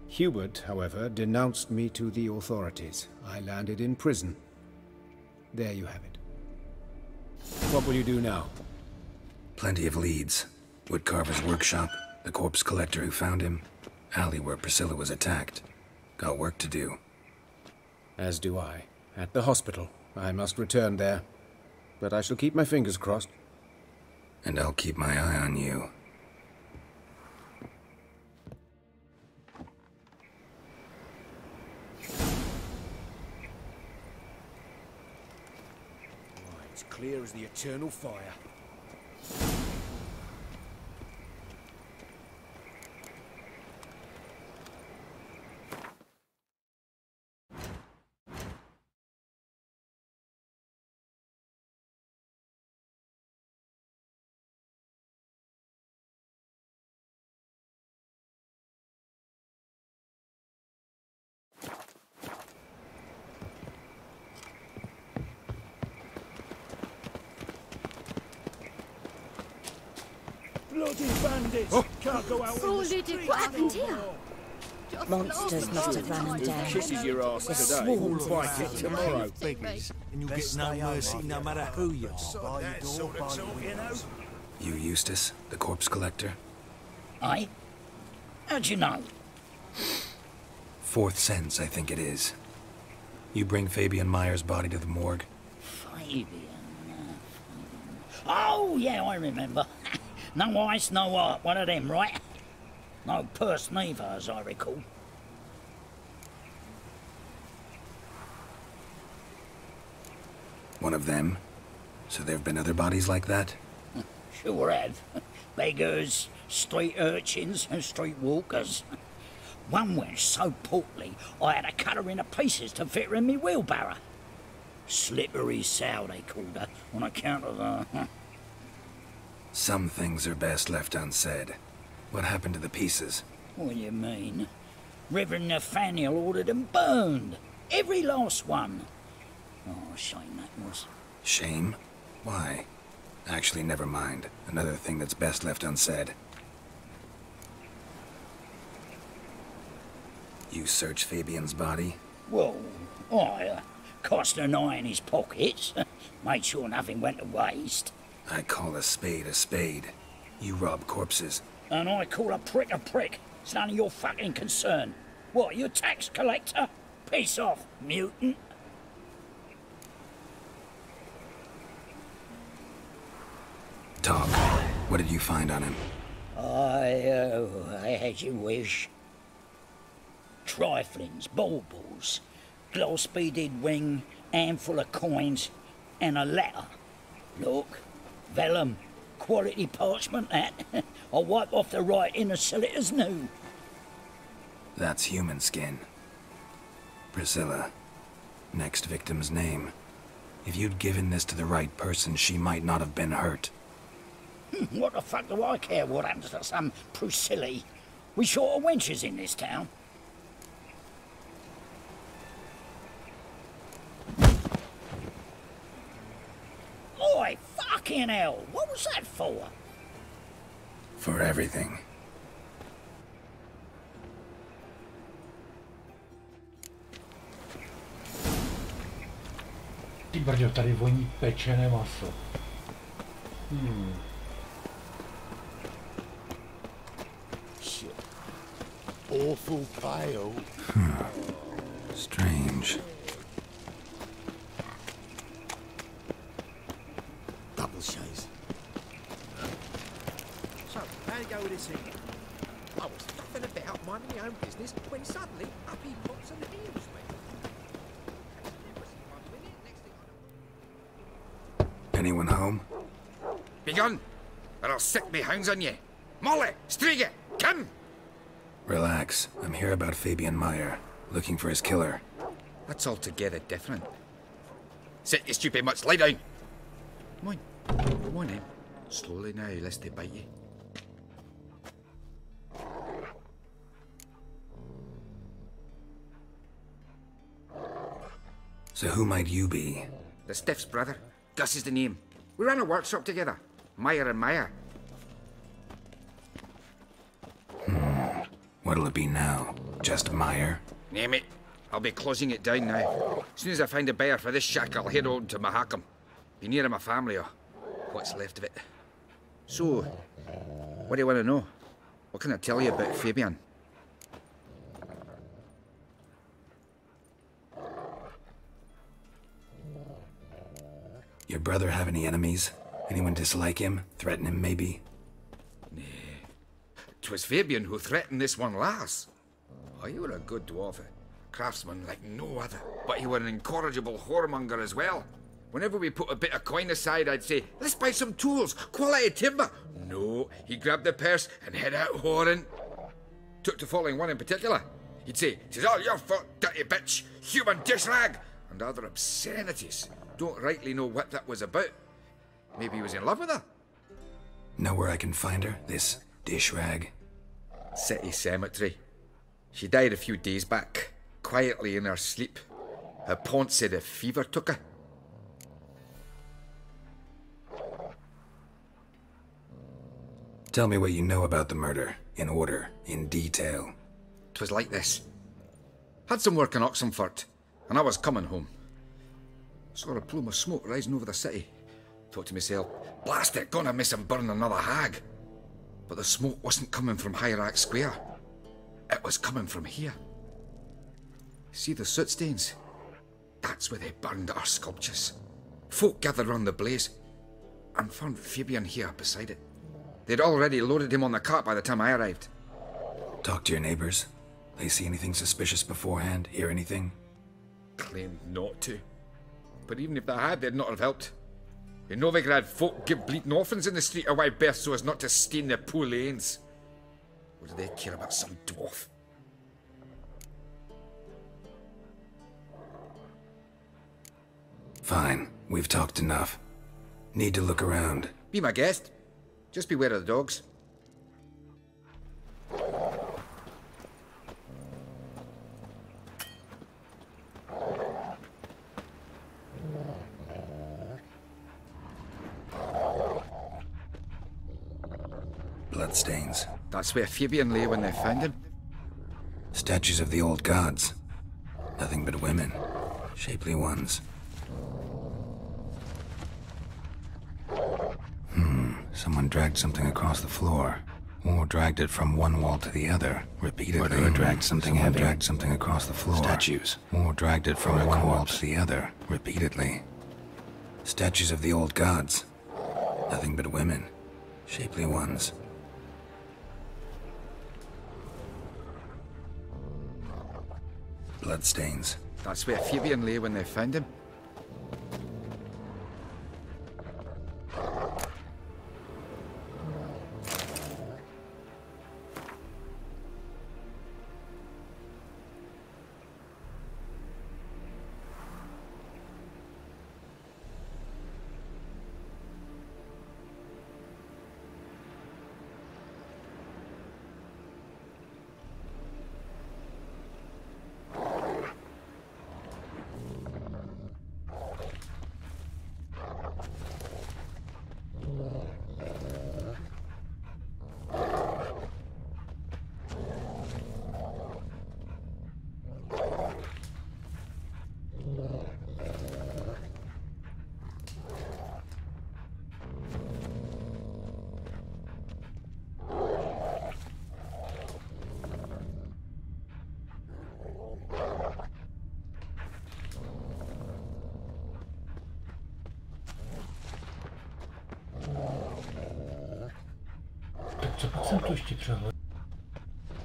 S: Hubert, however, denounced me to the authorities. I landed in prison. There you have it. What will you do now?
I: Plenty of leads. Woodcarver's workshop, the corpse collector who found him, alley where Priscilla was attacked. Got work to do.
S: As do I. At the hospital. I must return there. but I shall keep my fingers crossed.
I: And I'll keep my eye on you.
J: It's clear as the eternal fire.
P: Bloody bandits! Can't go out in the street.
D: What happened here?
A: Monsters must have run them down.
J: Kisses your ass today, bite it tomorrow.
P: And you get no mercy no matter who you are. By your door, by your windows.
I: You Eustace, the corpse collector?
A: Aye? How'd you know?
I: Fourth sense, I think it is. You bring Fabian Meyer's body to the morgue?
A: Fabian. Oh, yeah, I remember. No ice, no art, one of them, right? No purse neither, as I recall.
I: One of them? So there have been other bodies like that?
A: Sure have. Beggars, street urchins, and street walkers. One went so portly, I had to cut her into pieces to fit her in me wheelbarrow. Slippery sow, they called her, on account of the...
I: Some things are best left unsaid. What happened to the pieces?
A: What do you mean? Reverend Nathaniel ordered them burned. Every last one. Oh, shame that was.
I: Shame? Why? Actually, never mind. Another thing that's best left unsaid. You searched Fabian's body?
A: Well, I cast an eye in his pockets. Made sure nothing went to waste.
I: I call a spade a spade. You rob corpses.
A: And I call a prick a prick. It's none of your fucking concern. What, you a tax collector? Piss off, mutant.
I: Talk. What did you find on him?
A: As you wish. Triflings, baubles, gloss-beaded ring, handful of coins, and a letter. Look, vellum, quality parchment, that. I'll wipe off the writing and sell it as new.
I: That's human skin. Priscilla. Next victim's name. If you'd given this to the right person, she might not have been hurt.
A: What the fuck do I care what happens to some Priscilla? We short of wenches in this town. Oi, fucking hell! What was that for?
I: For everything.
E: Ty brďo, tady voní pečené maso.
L: Shit. Awful pale.
I: Strange.
L: Double shades.
M: So, how'd it go with this here? I was stuffing about, minding my own business, when suddenly up he pops and heals me.
I: Anyone home?
M: Begone, or I'll set me hounds on you. Molly, Striga, come!
I: Relax. I'm here about Fabian Meyer, looking for his killer.
M: That's altogether different. Sit, you stupid mutts, lie down. Come on then. Slowly now, lest they bite you.
I: So who might you be?
M: The Stiff's brother. Gus is the name. We ran a workshop together. Meyer and Meyer.
I: What'll it be now? Just Meyer?
M: Name it. I'll be closing it down now. As soon as I find a buyer for this shack, I'll head on to Mahakam. Be near my family, or what's left of it. So, what do you want to know? What can I tell you about Fabian?
I: Your brother have any enemies? Anyone dislike him? Threaten him, maybe?
M: Nay. 'Twas Fabian who threatened this one last. Oh, you were a good dwarf, craftsman like no other. But you were an incorrigible whoremonger as well. Whenever we put a bit of coin aside, I'd say, let's buy some tools, quality timber. No, he grabbed the purse and head out whoring. Took to following one in particular. He'd say, "'Tis all your fault, dirty bitch, human dish rag," and other obscenities. Don't rightly know what that was about. Maybe he was in love with her.
I: Know where I can find her, this dish rag?
M: City cemetery. She died a few days back, quietly in her sleep. Her pont said a fever took her.
I: Tell me what you know about the murder, in order, in detail.
M: 'Twas like this. Had some work in Oxenfurt, and I was coming home. Saw a plume of smoke rising over the city. Thought to myself, blast it, gonna miss and burn another hag. But the smoke wasn't coming from Hierarch Square. It was coming from here. See the soot stains? That's where they burned our sculptures. Folk gathered round the blaze, and found Fabian here beside it. They'd already loaded him on the cart by the time I arrived.
I: Talk to your neighbors. They see anything suspicious beforehand? Hear anything?
M: Claimed not to. But even if they had, they'd not have helped. In Novigrad, folk give bleating orphans in the street a wide berth so as not to stain their poor lanes. What do they care about some dwarf?
I: Fine, we've talked enough. Need to look around.
M: Be my guest. Just beware of the dogs.
I: Bloodstains.
M: That's where Fabian lay when they found him.
I: Statues of the old gods. Nothing but women. Shapely ones. Someone dragged something across the floor. Or dragged it from one wall to the other, repeatedly. Or dragged something heavy. Dragged something across the floor. Statues. Or dragged it from one wall to the other, repeatedly. Statues of the old gods. Nothing but women. Shapely ones. Bloodstains.
M: That's where Fabian lay when they found him.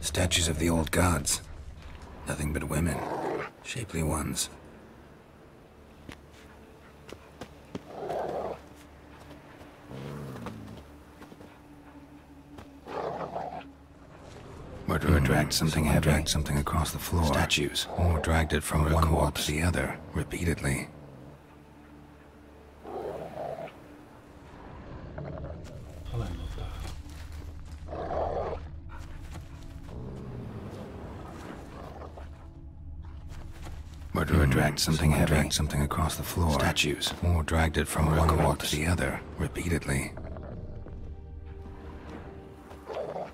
I: Statues of the old gods. Nothing but women. Shapely ones. Murderer dragged something heavy. Dragged something across the floor. Statues. Or dragged it from one wall to the other, repeatedly. Murderer dragged something heavy. Dragged something across the floor. Statues. Or dragged it from one wall to the other, repeatedly.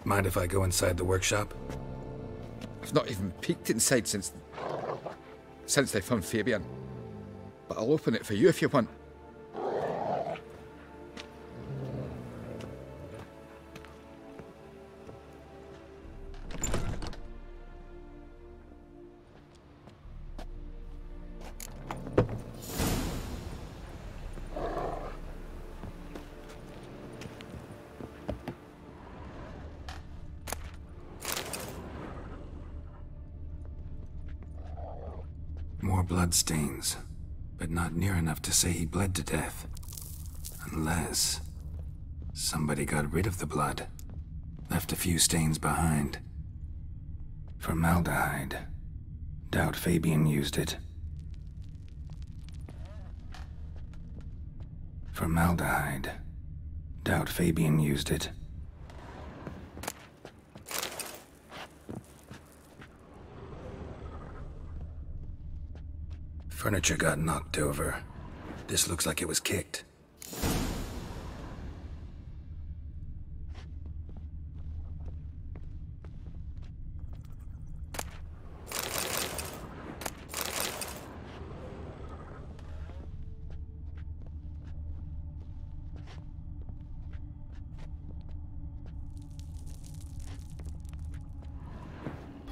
I: Mind if I go inside the workshop?
M: I've not even peeked inside since they found Fabian. But I'll open it for you if you want.
I: bloodstains, but not near enough to say he bled to death. Unless somebody got rid of the blood, left a few stains behind. Formaldehyde. Doubt Fabian used it. Formaldehyde. Doubt Fabian used it. Furniture got knocked over. This looks like it was kicked.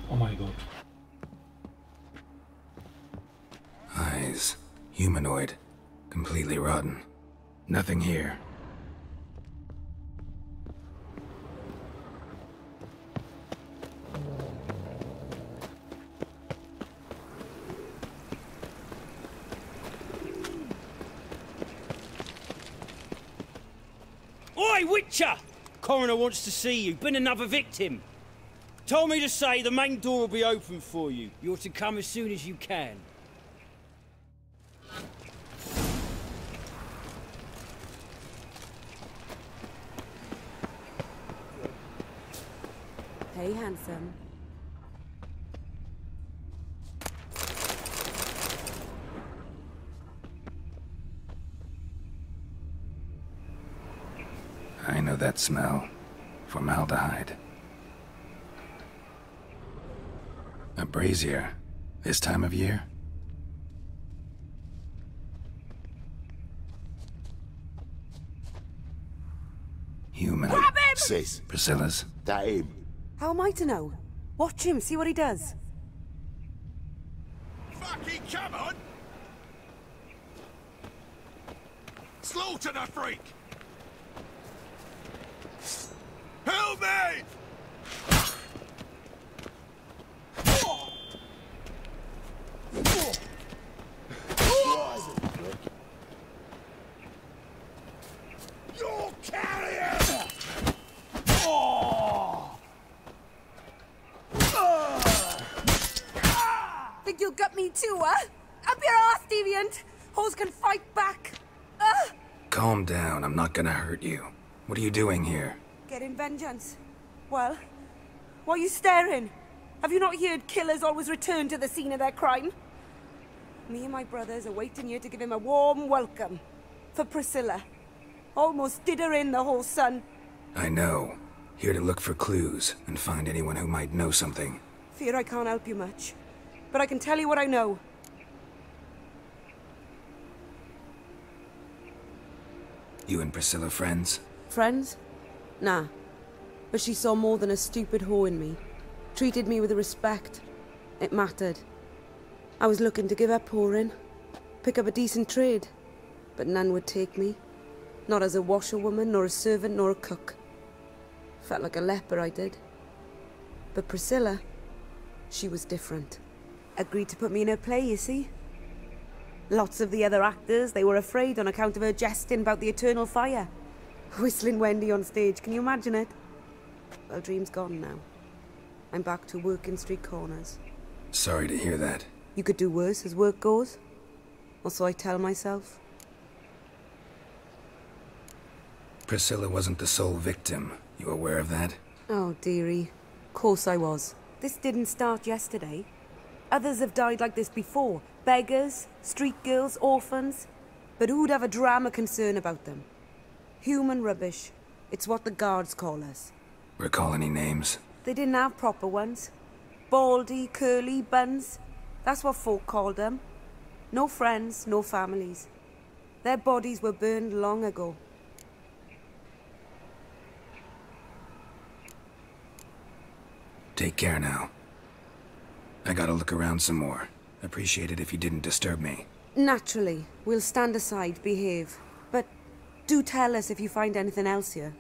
E: Oh my god.
I: Eyes. Humanoid. Completely rotten. Nothing here.
F: Oi, Witcher! Coroner wants to see you. Been another victim. Told me to say the main door will be open for you. You're to come as soon as you can.
V: Hey, handsome.
I: I know that smell. Formaldehyde. A brazier. This time of year? Human.
V: Grab him!
L: Sis.
I: Priscilla's.
L: That him.
V: How am I to know? Watch him, see what he does.
P: Fucking come on! Slaughter the freak! Help me!
L: You're carrier!
V: Think you'll gut me too, huh? Up your ass, deviant! Hoes can fight back!
I: Calm down, I'm not gonna hurt you. What are you doing here?
V: Getting vengeance. Well, why are you staring? Have you not heard killers always return to the scene of their crime? Me and my brothers are waiting here to give him a warm welcome. For Priscilla. Almost did her in, the whole son.
I: I know. Here to look for clues and find anyone who might know something.
V: Fear I can't help you much. But I can tell you what I know.
I: You and Priscilla friends?
V: Friends? Nah. But she saw more than a stupid whore in me. Treated me with respect. It mattered. I was looking to give up whoring. Pick up a decent trade. But none would take me. Not as a washerwoman, nor a servant, nor a cook. Felt like a leper, I did. But Priscilla, she was different. Agreed to put me in her play, you see. Lots of the other actors, they were afraid on account of her jesting about the eternal fire. Whistling Wendy on stage, can you imagine it? Well, dream's gone now. I'm back to working street corners.
I: Sorry to hear that.
V: You could do worse as work goes. Or so I tell myself.
I: Priscilla wasn't the sole victim. You aware of that?
V: Oh, dearie. Course I was. This didn't start yesterday. Others have died like this before. Beggars, street girls, orphans. But who'd have a drama concern about them? Human rubbish. It's what the guards call us.
I: Recall any names?
V: They didn't have proper ones. Baldy, curly, buns. That's what folk called them. No friends, no families. Their bodies were burned long ago.
I: Take care now. I gotta look around some more. Appreciate it if you didn't disturb me.
V: Naturally. We'll stand aside, behave. But do tell us if you find anything else here.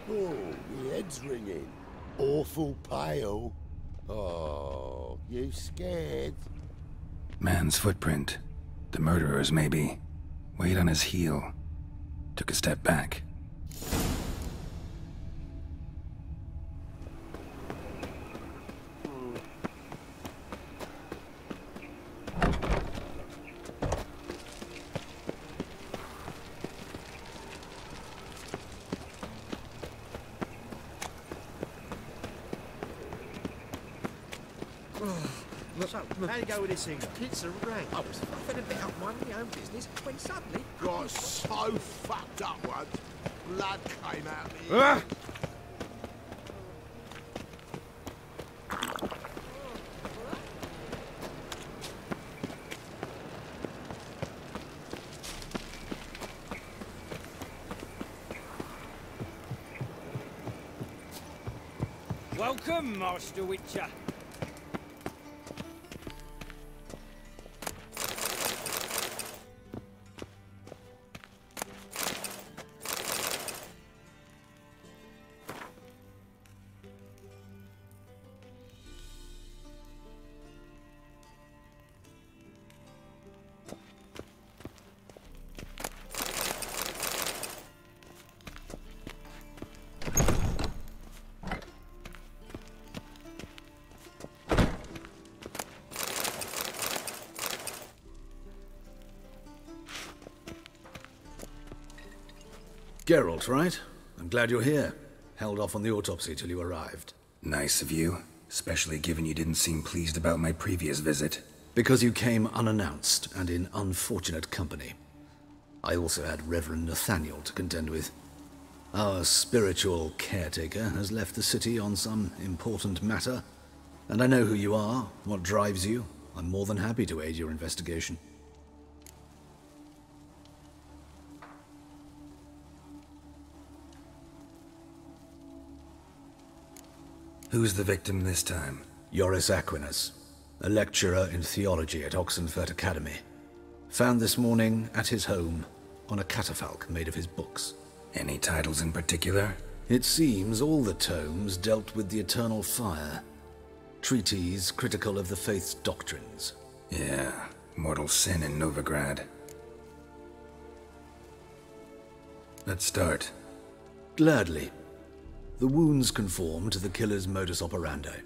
L: Oh, my head's ringing. Awful pale. Oh, you scared?
I: Man's footprint. The murderer's, maybe. Weight on his heel. Took a step back.
P: So, how you go with this thing? It's a wreck. I was fluffing a bit up minding my own business when suddenly...
L: Got so fucked up once. Blood came out of me.
P: Ah!
F: Welcome, Master Witcher.
T: Geralt, right? I'm glad you're here. Held off on the autopsy till you arrived.
I: Nice of you, especially given you didn't seem pleased about my previous visit.
T: Because you came unannounced and in unfortunate company. I also had Reverend Nathaniel to contend with. Our spiritual caretaker has left the city on some important matter, and I know who you are, what drives you. I'm more than happy to aid your investigation.
I: Who's the victim this time?
T: Joris Aquinas, a lecturer in theology at Oxenfurt Academy. Found this morning at his home on a catafalque made of his books.
I: Any titles in particular?
T: It seems all the tomes dealt with the eternal fire. Treatises critical of the faith's doctrines.
I: Yeah, mortal sin in Novigrad. Let's start.
T: Gladly. The wounds conform to the killer's modus operandi.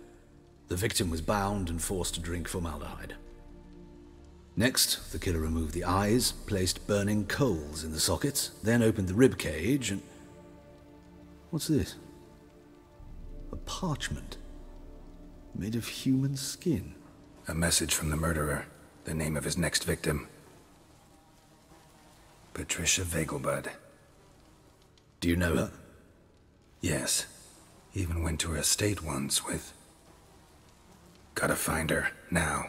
T: The victim was bound and forced to drink formaldehyde. Next, the killer removed the eyes, placed burning coals in the sockets, then opened the rib cage and... What's this? A parchment. Made of human skin.
I: A message from the murderer. The name of his next victim. Patricia Vegelbud.
T: Do you know her?
I: Yes. Even went to her estate once with... Gotta find her, now.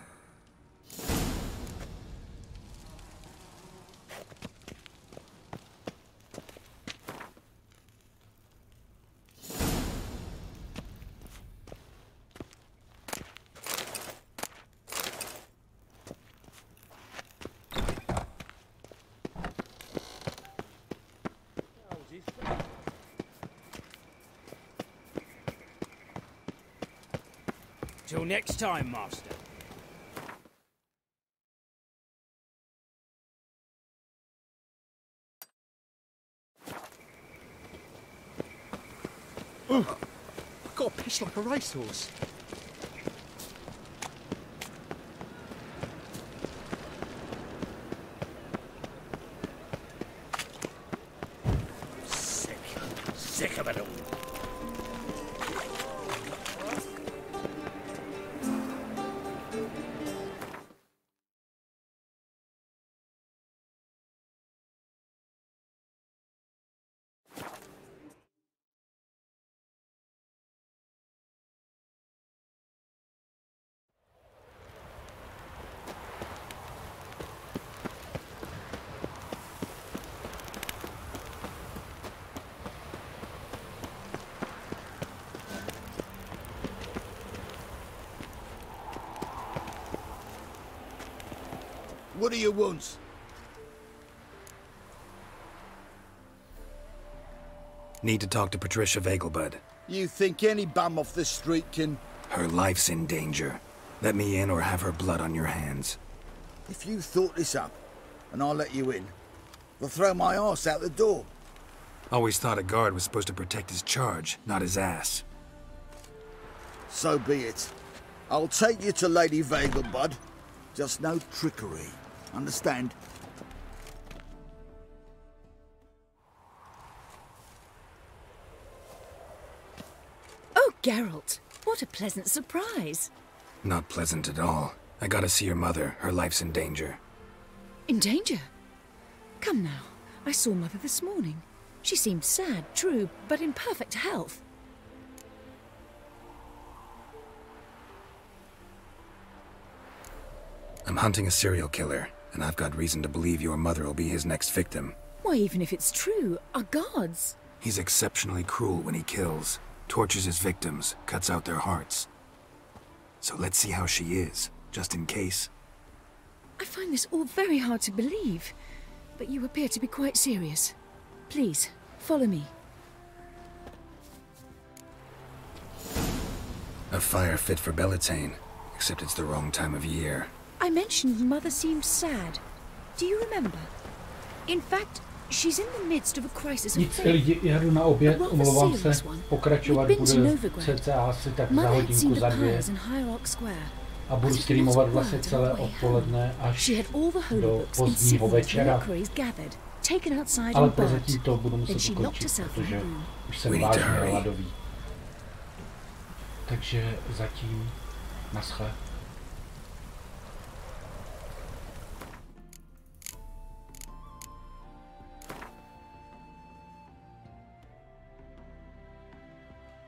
F: Till next time, Master.
P: I've got to piss like a racehorse.
L: Sick of it all. What do you want?
I: Need to talk to Patricia Vegelbud.
O: You think any bum off the street can...
I: Her life's in danger. Let me in or have her blood on your hands.
O: If you thought this up, and I'll let you in, they'll throw my arse out the door.
I: Always thought a guard was supposed to protect his charge, not his ass.
O: So be it. I'll take you to Lady Marigold, bud. Just no trickery. Understand?
K: Oh, Geralt, what a pleasant surprise.
I: Not pleasant at all. I gotta see your mother. Her life's in danger.
K: In danger? Come now. I saw Mother this morning. She seemed sad, true, but in perfect health.
I: I'm hunting a serial killer, and I've got reason to believe your mother will be his next victim.
K: Why, even if it's true, our guards...
I: He's exceptionally cruel when he kills, tortures his victims, cuts out their hearts. So let's see how she is, just in case.
K: I find this all very hard to believe, but you appear to be quite serious. Please, follow me.
I: A fire fit for Bellatane, except it's the wrong time of year.
K: I mentioned Mother seemed sad. Do you remember? In fact, she's in the midst of a crisis of
E: Nic
K: faith.
E: lidi, já jdu na oběd, omlouvám se, pokračovat bude cca asi tak za hodinku, za dvě. A budu streamovat vlastně celé odpoledne až do pozdního večera. Ale prozatím to budu muset ukončit, protože už jsem vážně hladový. Takže zatím naschle.